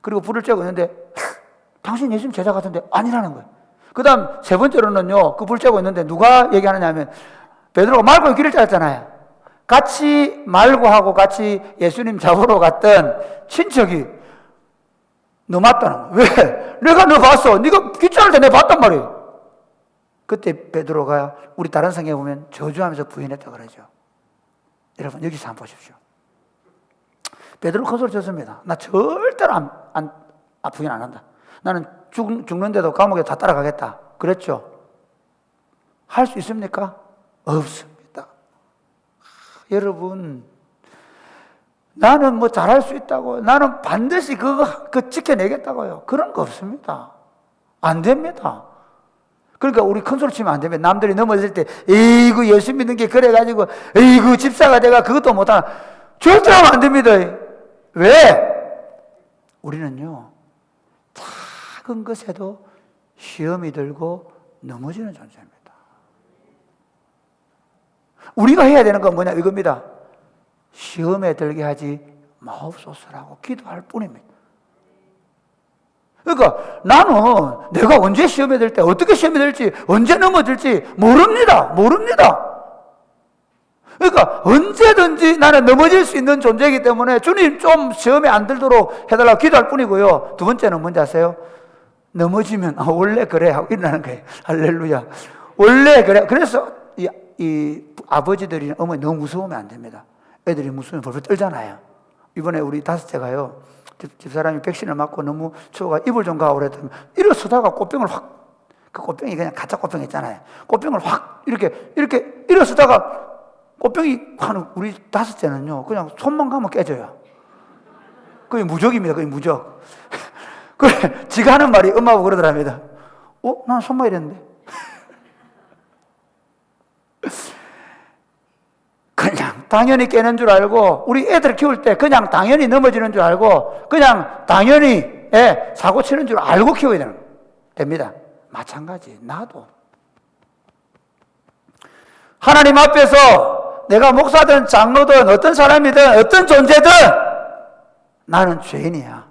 그리고 불을 쬐고 있는데 당신 예수님 제자 같은데 아니라는 거예요. 그 다음 세 번째로는요 그 불 쬐고 있는데 누가 얘기하느냐 하면 베드로가 말고 길을 짜잖아요. 같이 말고하고 같이 예수님 잡으러 갔던 친척이 너 맞다는 거야. 왜? 내가 너 봤어. 네가 귀찮을 때 내가 봤단 말이에요. 그때 베드로가 우리 다른 성경에 보면 저주하면서 부인했다 그러죠. 여러분 여기서 한번 보십시오. 베드로 큰 소리 쳤습니다. 나 절대로 부인 안 한다. 나는 죽는데도 감옥에 다 따라가겠다. 그랬죠. 할 수 있습니까? 없습니다. 여러분 나는 뭐 잘할 수 있다고 나는 반드시 그거 지켜내겠다고요. 그런 거 없습니다. 안 됩니다. 그러니까 우리 큰 소리 치면 안 됩니다. 남들이 넘어질 때 에이구 예수 믿는 게 그래가지고 에이구 집사가 내가 그것도 못하나 절대 하면 안 됩니다. 왜? 우리는요 작은 것에도 시험이 들고 넘어지는 존재입니다. 우리가 해야 되는 건 뭐냐 이겁니다. 시험에 들게 하지 마옵소서라고 기도할 뿐입니다. 그러니까 나는 내가 언제 시험에 들 때 어떻게 시험에 들지 언제 넘어질지 모릅니다. 그러니까 언제든지 나는 넘어질 수 있는 존재이기 때문에 주님 좀 시험에 안 들도록 해달라고 기도할 뿐이고요. 두 번째는 뭔지 아세요? 넘어지면 원래 그래 하고 일어나는 거예요. 할렐루야. 원래 그래. 그래서 이 아버지들이 어머니 너무 무서우면 안 됩니다. 애들이 무서우면 벌벌 떨잖아요. 이번에 우리 다섯째가요 집사람이 백신을 맞고 너무 추워가 이불 좀 가고 그랬더니 일어서다가 꽃병을 확, 그 꽃병이 그냥 가짜 꽃병 있잖아요. 꽃병을 확 이렇게 일어서다가 꽃병이 하는 우리 다섯째는요 그냥 손만 가면 깨져요. 그게 무적입니다. 그게 무적. 그래 지가 하는 말이 엄마하고 그러더랍니다. 난 손만 이랬는데. 그냥 당연히 깨는 줄 알고 우리 애들 키울 때 그냥 당연히 넘어지는 줄 알고 그냥 당연히 사고 치는 줄 알고 키워야 됩니다. 마찬가지 나도 하나님 앞에서 내가 목사든 장로든 어떤 사람이든 어떤 존재든 나는 죄인이야.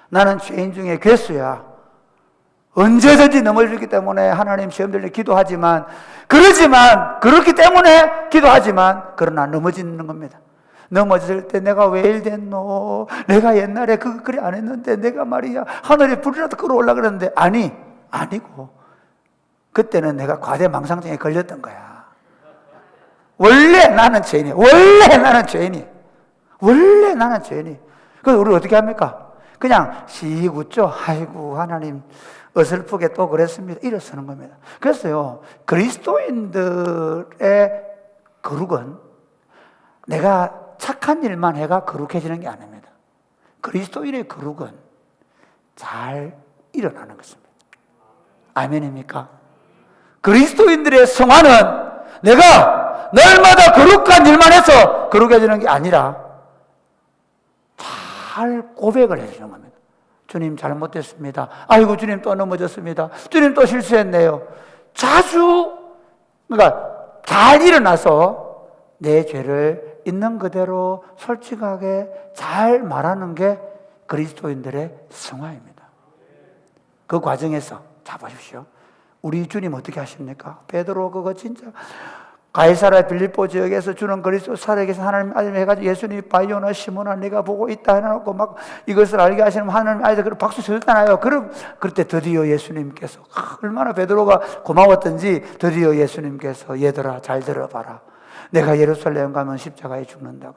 나는 죄인 중에 괴수야. 언제든지 넘어지기 때문에 하나님 시험 들려 기도하지만 그렇기 때문에 기도하지만 그러나 넘어지는 겁니다. 넘어질 때 내가 왜 이랬노? 내가 옛날에 그래 안 했는데 내가 말이야 하늘에 불이라도 끌어올라 그랬는데 아니고 그때는 내가 과대망상증에 걸렸던 거야. 원래 나는 죄인이야. 그래서 우리 어떻게 합니까? 그냥 씩 웃죠. 아이고 하나님 어설프게 또 그랬습니다. 일어서는 겁니다. 그래서요 그리스도인들의 거룩은 내가 착한 일만 해가 거룩해지는 게 아닙니다. 그리스도인의 거룩은 잘 일어나는 것입니다. 아멘입니까? 그리스도인들의 성화는 내가 날마다 거룩한 일만 해서 거룩해지는 게 아니라 잘 고백을 해주는 겁니다. 주님 잘못됐습니다. 아이고 주님 또 넘어졌습니다. 주님 또 실수했네요. 자주 그러니까 잘 일어나서 내 죄를 있는 그대로 솔직하게 잘 말하는 게 그리스도인들의 성화입니다. 그 과정에서 자 보십시오. 우리 주님 어떻게 하십니까? 베드로 그거 진짜 가이사랴 빌립보 지역에서 주는 그리스도 살아계신 하나님 아들 해가지고 예수님이 바요나 시몬아 네가 보고 있다 해놓고 막 이것을 알게 하시는 하나님 아들 그런 박수 쳐줬잖아요. 그때 드디어 예수님께서 얼마나 베드로가 고마웠던지 드디어 예수님께서 얘들아 잘 들어봐라. 내가 예루살렘 가면 십자가에 죽는다.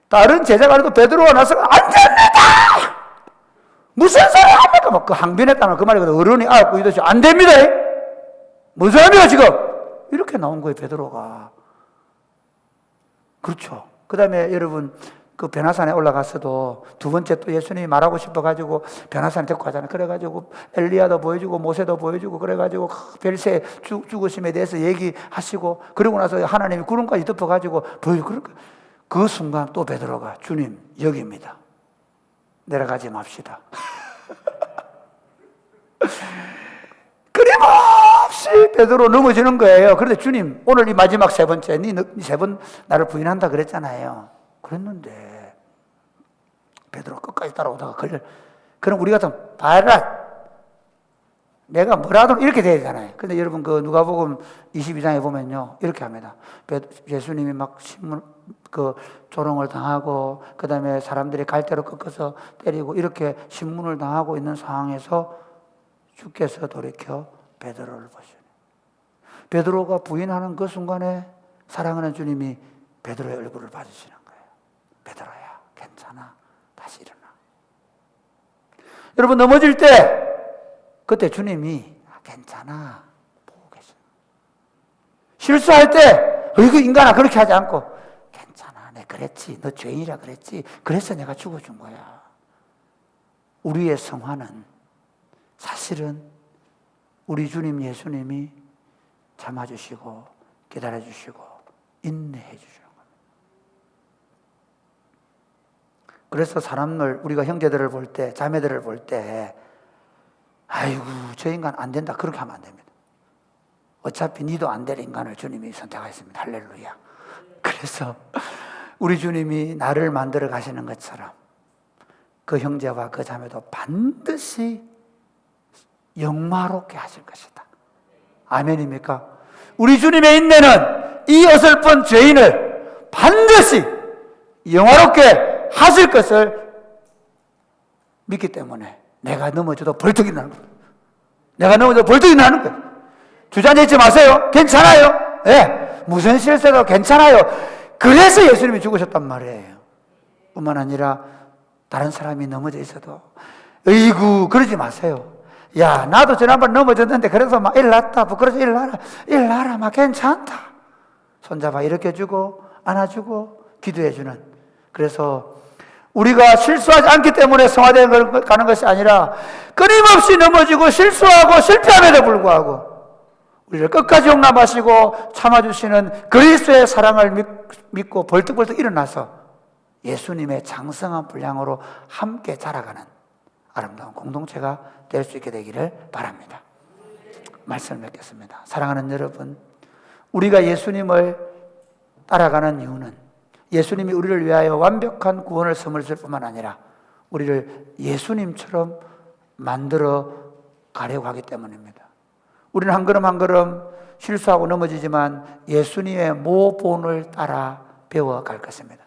다른 제자가 그래도 베드로가 나서 안 됩니다. 무슨 소리 합니까? 막 그 항변했다는 그 말이거든. 어른이 알고 이듯이 안 됩니다. 무슨 소리야 지금? 이렇게 나온 거예요, 베드로가. 그렇죠. 그 다음에 여러분, 그 변화산에 올라가서도 두 번째 또 예수님이 말하고 싶어가지고 변화산에 데리고 가잖아요. 그래가지고 엘리야도 보여주고 모세도 보여주고 그래가지고 별세 죽으심에 대해서 얘기하시고 그러고 나서 하나님이 구름까지 덮어가지고 보여주고 그 순간 또 베드로가 주님, 여기입니다. 내려가지 맙시다. 끊임없이 베드로 넘어지는 거예요. 그런데 주님 오늘 이 마지막 세 번째 니 세 번 나를 부인한다 그랬잖아요. 그랬는데 베드로 끝까지 따라오다가 그럼 우리 같은 봐라 내가 뭐라도 이렇게 돼야 되잖아요. 근데 여러분 그 누가복음 22장에 보면요 이렇게 합니다. 예수님이 막 신문 그 조롱을 당하고 그 다음에 사람들이 갈대로 꺾어서 때리고 이렇게 신문을 당하고 있는 상황에서 주께서 돌이켜 베드로를 보시니 베드로가 부인하는 그 순간에 사랑하는 주님이 베드로의 얼굴을 봐주시는 거예요. 베드로야 괜찮아 다시 일어나. 여러분 넘어질 때 그때 주님이 괜찮아 보고 계세요. 실수할 때 이거 인간아 그렇게 하지 않고 괜찮아 내 그랬지 너 죄인이라 그랬지 그래서 내가 죽어준 거야. 우리의 성화는 사실은 우리 주님 예수님이 참아주시고 기다려주시고 인내해 주시는 겁니다. 그래서 사람을 우리가 형제들을 볼 때 자매들을 볼 때 아이고 저 인간 안 된다 그렇게 하면 안 됩니다. 어차피 니도 안 될 인간을 주님이 선택하셨습니다. 할렐루야. 그래서 우리 주님이 나를 만들어 가시는 것처럼 그 형제와 그 자매도 반드시 영화롭게 하실 것이다. 아멘입니까? 우리 주님의 인내는 이 어설픈 죄인을 반드시 영화롭게 하실 것을 믿기 때문에 내가 넘어져도 벌떡 일어나는 거예요. 내가 넘어져도 벌떡 일어나는 거예요. 주저앉지 마세요. 괜찮아요. 네. 무슨 실수도 괜찮아요. 그래서 예수님이 죽으셨단 말이에요. 뿐만 아니라 다른 사람이 넘어져 있어도 어이구 그러지 마세요. 야 나도 지난번 넘어졌는데 그래서 막 일났다 부끄러져 일나라 막 괜찮다 손잡아 일으켜주고 안아주고 기도해주는. 그래서 우리가 실수하지 않기 때문에 성화되어 가는 것이 아니라 끊임없이 넘어지고 실수하고 실패함에도 불구하고 우리를 끝까지 용납하시고 참아주시는 그리스도의 사랑을 믿고 벌떡벌떡 일어나서 예수님의 장성한 분량으로 함께 자라가는 아름다운 공동체가 될 수 있게 되기를 바랍니다. 말씀을 맺겠습니다. 사랑하는 여러분, 우리가 예수님을 따라가는 이유는 예수님이 우리를 위하여 완벽한 구원을 선물했을 뿐만 아니라 우리를 예수님처럼 만들어 가려고 하기 때문입니다. 우리는 한 걸음 한 걸음 실수하고 넘어지지만 예수님의 모본을 따라 배워갈 것입니다.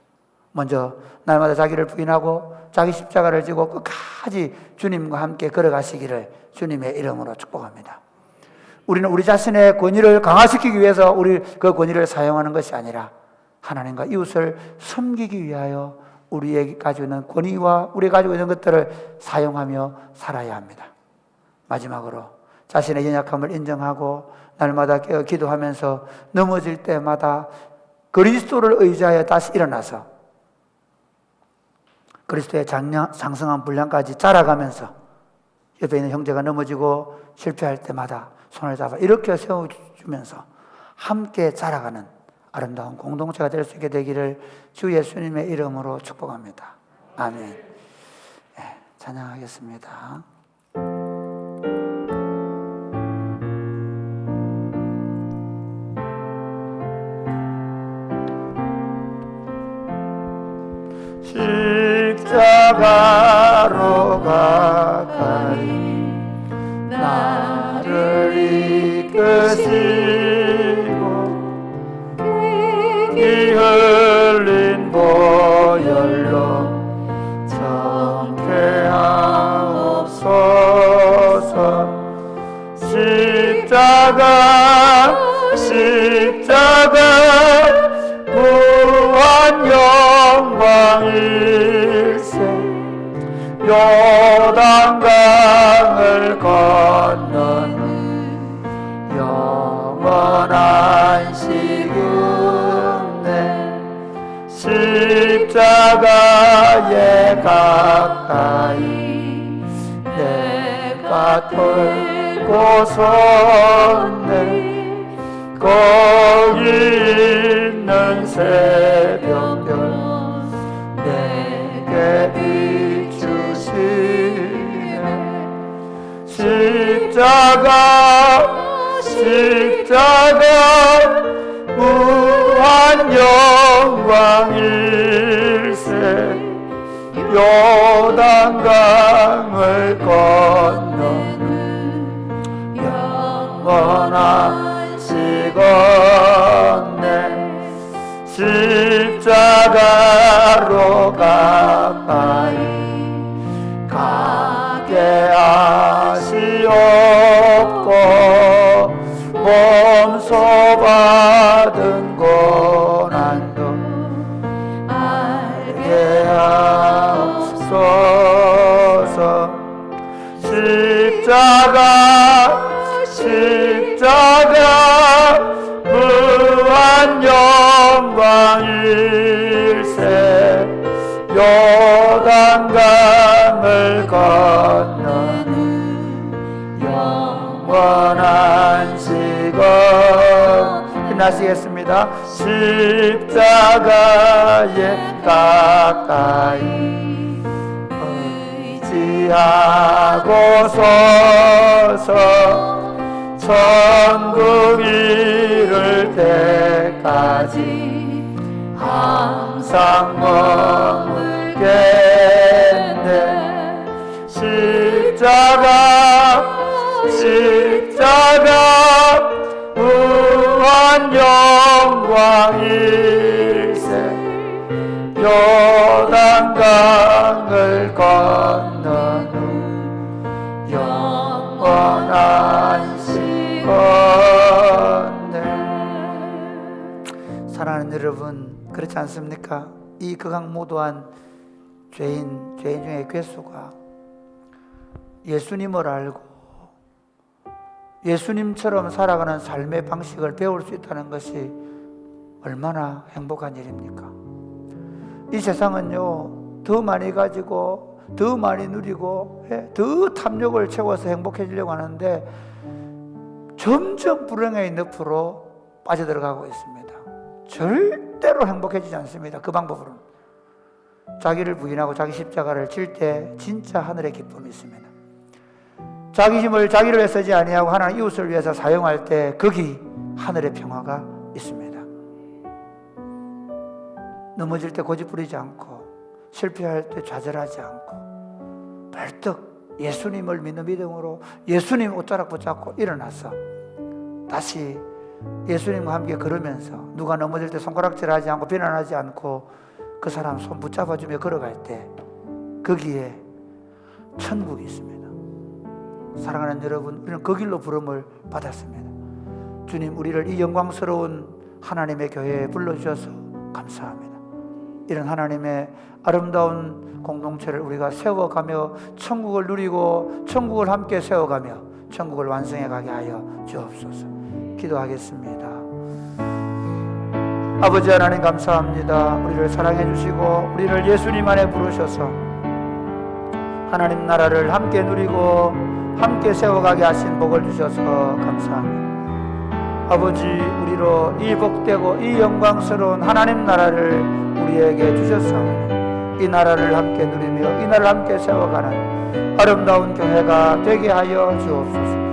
먼저 날마다 자기를 부인하고 자기 십자가를 지고 끝까지 주님과 함께 걸어가시기를 주님의 이름으로 축복합니다. 우리는 우리 자신의 권위를 강화시키기 위해서 우리 그 권위를 사용하는 것이 아니라 하나님과 이웃을 섬기기 위하여 우리에게 가지고 있는 권위와 우리가 가지고 있는 것들을 사용하며 살아야 합니다. 마지막으로 자신의 연약함을 인정하고 날마다 깨어 기도하면서 넘어질 때마다 그리스도를 의지하여 다시 일어나서 그리스도의 장성한 분량까지 자라가면서 옆에 있는 형제가 넘어지고 실패할 때마다 손을 잡아 이렇게 세워주면서 함께 자라가는 아름다운 공동체가 될 수 있게 되기를 주 예수님의 이름으로 축복합니다. 아멘. 네, 찬양하겠습니다. 십자가로 가까이 나를 이끄시고 피 흘린 보혈로 정죄하옵소서. 십자가 무한 영광일세. 요단강을 건너는 영원한 시은혜. 십자가에 가까이 내가 돌고 섰네. 거기 있는 새벽별 내게 비추시네. 십자가 무한 영광일세. 요단강을 건너는 영원한 시건네. 십자가로 가까이 가게 하시옵고 몸소 받은 고난도 알게 하옵소서. 십자가 무한 영광일세. 요단강을 건너는 영원한 시건. 힘나시겠습니다. 십자가에 가까이 의지하고 서서 천국 이룰 때까지 항상 머물겠네. 십자가 무한 영광일세. 요단강을 건너는 영원한 시건네. 사랑하는 여러분, 그렇지 않습니까? 이 극악무도한 죄인 중에 괴수가 예수님을 알고 예수님처럼 살아가는 삶의 방식을 배울 수 있다는 것이 얼마나 행복한 일입니까? 이 세상은요, 더 많이 가지고 더 많이 누리고 더 탐욕을 채워서 행복해지려고 하는데 점점 불행의 늪으로 빠져들어가고 있습니다. 절대로 행복해지지 않습니다. 그 방법으로는. 자기를 부인하고 자기 십자가를 질 때 진짜 하늘의 기쁨이 있습니다. 자기 힘을 자기를 위해 쓰지 아니하고 하나님 이웃을 위해서 사용할 때 거기 하늘의 평화가 있습니다. 넘어질 때 고집부리지 않고 실패할 때 좌절하지 않고 벌떡 예수님을 믿는 믿음으로 예수님 옷자락 붙잡고 일어나서 다시 예수님과 함께 걸으면서 누가 넘어질 때 손가락질하지 않고 비난하지 않고 그 사람 손 붙잡아주며 걸어갈 때 거기에 천국이 있습니다. 사랑하는 여러분, 우리는 그 길로 부름을 받았습니다. 주님, 우리를 이 영광스러운 하나님의 교회에 불러주셔서 감사합니다. 이런 하나님의 아름다운 공동체를 우리가 세워가며 천국을 누리고 천국을 함께 세워가며 천국을 완성해 가게 하여 주옵소서. 기도하겠습니다. 아버지 하나님 감사합니다. 우리를 사랑해 주시고 우리를 예수님 안에 부르셔서 하나님 나라를 함께 누리고 함께 세워가게 하신 복을 주셔서 감사합니다. 아버지, 우리로 이 복되고 이 영광스러운 하나님 나라를 우리에게 주셨사오니 이 나라를 함께 누리며 이 나라를 함께 세워가는 아름다운 교회가 되게 하여 주옵소서.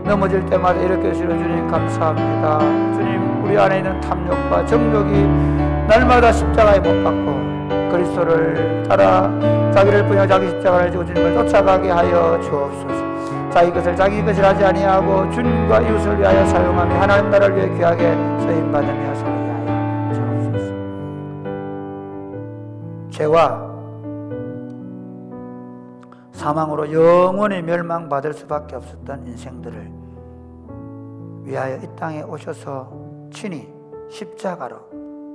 넘어질 때마다 일으켜 주시는 주님 감사합니다. 주님, 우리 안에 있는 탐욕과 정욕이 날마다 십자가에 못 박고 그리스도를 따라 자기를 부인하고 자기 십자가를 지고 주님을 쫓아가게 하여 주옵소서. 자기 것을 자기 것을 하지 아니하고 주님과 이웃을 위하여 사용하며 하나님 나라를 위해 귀하게 쓰임받으며 살게 하여 주옵소서. 죄와 사망으로 영원히 멸망받을 수밖에 없었던 인생들을 위하여 이 땅에 오셔서 친히 십자가로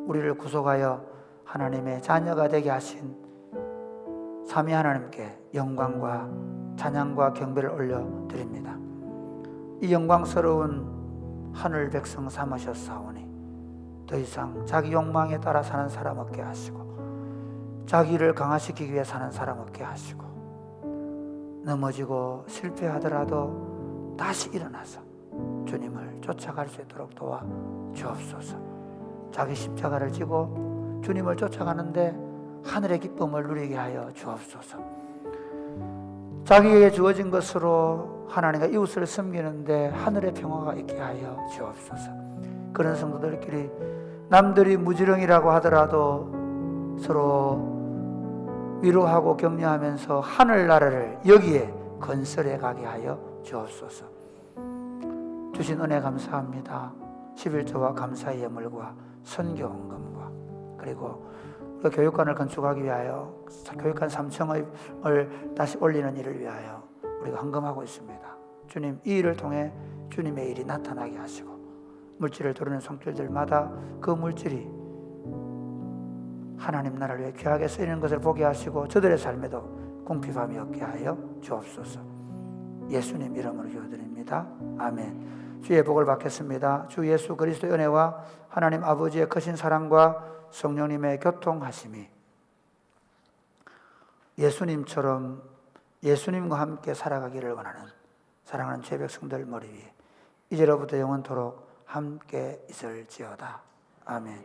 우리를 구속하여 하나님의 자녀가 되게 하신 삼위 하나님께 영광과 찬양과 경배를 올려드립니다. 이 영광스러운 하늘 백성 삼으셨사오니 더 이상 자기 욕망에 따라 사는 사람 없게 하시고 자기를 강화시키기 위해 사는 사람 없게 하시고 넘어지고 실패하더라도 다시 일어나서 주님을 쫓아갈 수 있도록 도와 주옵소서. 자기 십자가를 지고 주님을 쫓아가는데 하늘의 기쁨을 누리게 하여 주옵소서. 자기에게 주어진 것으로 하나님과 이웃을 섬기는데 하늘의 평화가 있게 하여 주옵소서. 그런 성도들끼리 남들이 무지렁이라고 하더라도 서로 위로하고 격려하면서 하늘나라를 여기에 건설해 가게 하여 주옵소서. 주신 은혜 감사합니다. 11조와 감사의 예물과 선교헌금과 그리고 우리가 교육관을 건축하기 위하여 교육관 3층을 다시 올리는 일을 위하여 우리가 헌금하고 있습니다. 주님, 이 일을 통해 주님의 일이 나타나게 하시고 물질을 두르는 손길들마다 그 물질이 하나님 나라를 위해 귀하게 쓰이는 것을 보게 하시고 저들의 삶에도 궁핍함이 없게 하여 주옵소서. 예수님 이름으로 기도드립니다. 아멘. 주의 복을 받겠습니다. 주 예수 그리스도의 은혜와 하나님 아버지의 크신 사랑과 성령님의 교통하심이 예수님처럼 예수님과 함께 살아가기를 원하는 사랑하는 죄 백성들 머리 위에 이제로부터 영원토록 함께 있을지어다. 아멘.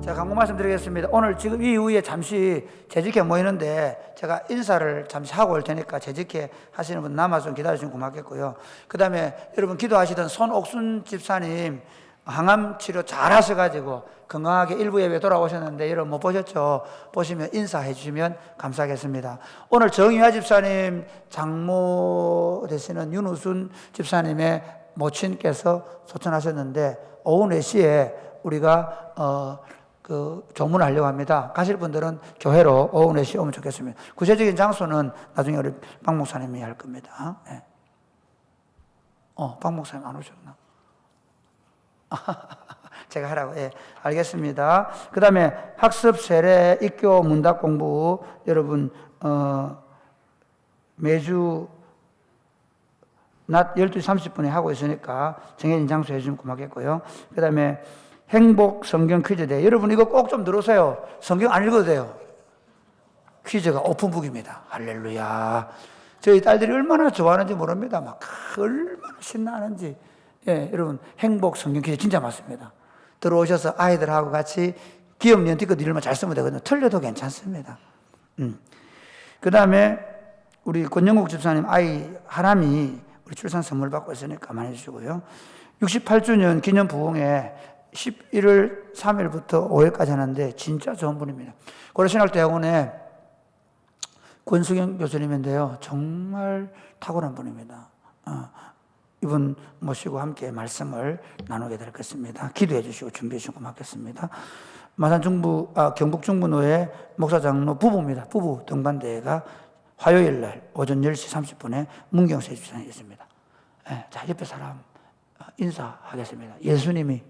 제가 광고 말씀드리겠습니다. 오늘 지금 이 이후에 잠시 재직회 모이는데 제가 인사를 잠시 하고 올 테니까 재직회 하시는 분 남아서 기다려주시면 고맙겠고요. 그 다음에 여러분 기도하시던 손옥순 집사님 항암 치료 잘 하셔가지고 건강하게 일부 예배 돌아오셨는데 여러분 못 보셨죠? 보시면 인사해 주시면 감사하겠습니다. 오늘 정유아 집사님 장모 되시는 윤우순 집사님의 모친께서 소천하셨는데 오후 4시에 우리가 조문을 하려고 합니다. 가실 분들은 교회로 오후 4시에 오면 좋겠습니다. 구체적인 장소는 나중에 우리 박 목사님이 할 겁니다. 네. 박 목사님 안 오셨나? 제가 하라고. 예, 알겠습니다. 그 다음에 학습 세례 입교 문답 공부 여러분 매주 낮 12시 30분에 하고 있으니까 정해진 장소 해주시면 고맙겠고요. 그 다음에 행복 성경 퀴즈 대회. 여러분 이거 꼭 좀 들으세요. 성경 안 읽어도 돼요. 퀴즈가 오픈북입니다. 할렐루야. 저희 딸들이 얼마나 좋아하는지 모릅니다. 막 얼마나 신나하는지. 예, 여러분 행복 성경 퀴즈 진짜 맞습니다. 들어오셔서 아이들하고 같이 기억 연티껏 이름을 잘 쓰면 되거든요. 틀려도 괜찮습니다. 그 다음에 우리 권영국 집사님 아이 하람이 우리 출산 선물 받고 있으니까 많이 해주시고요. 68주년 기념 부흥회 11월 3일부터 5일까지 하는데 진짜 좋은 분입니다. 고려신학대학원의 권수경 교수님인데요. 정말 탁월한 분입니다. 이분 모시고 함께 말씀을 나누게 될 것입니다. 기도해 주시고 준비해 주시고 고맙겠습니다. 마산 경북 중부노회 목사 장로 부부입니다. 부부 등반대회가 화요일 날 오전 10시 30분에 문경세 주차장에 있습니다. 네, 자, 옆에 사람 인사하겠습니다. 예수님이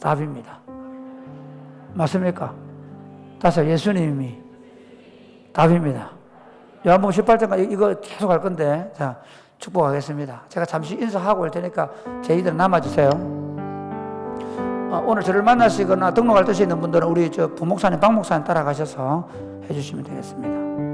답입니다. 맞습니까? 다섯, 예수님이 답입니다. 요한복음 18장까지 이거 계속 할 건데, 자, 축복하겠습니다. 제가 잠시 인사하고 올 테니까 저희들 남아주세요. 오늘 저를 만나시거나 등록할 뜻이 있는 분들은 우리 부목사님, 박목사님 따라가셔서 해주시면 되겠습니다.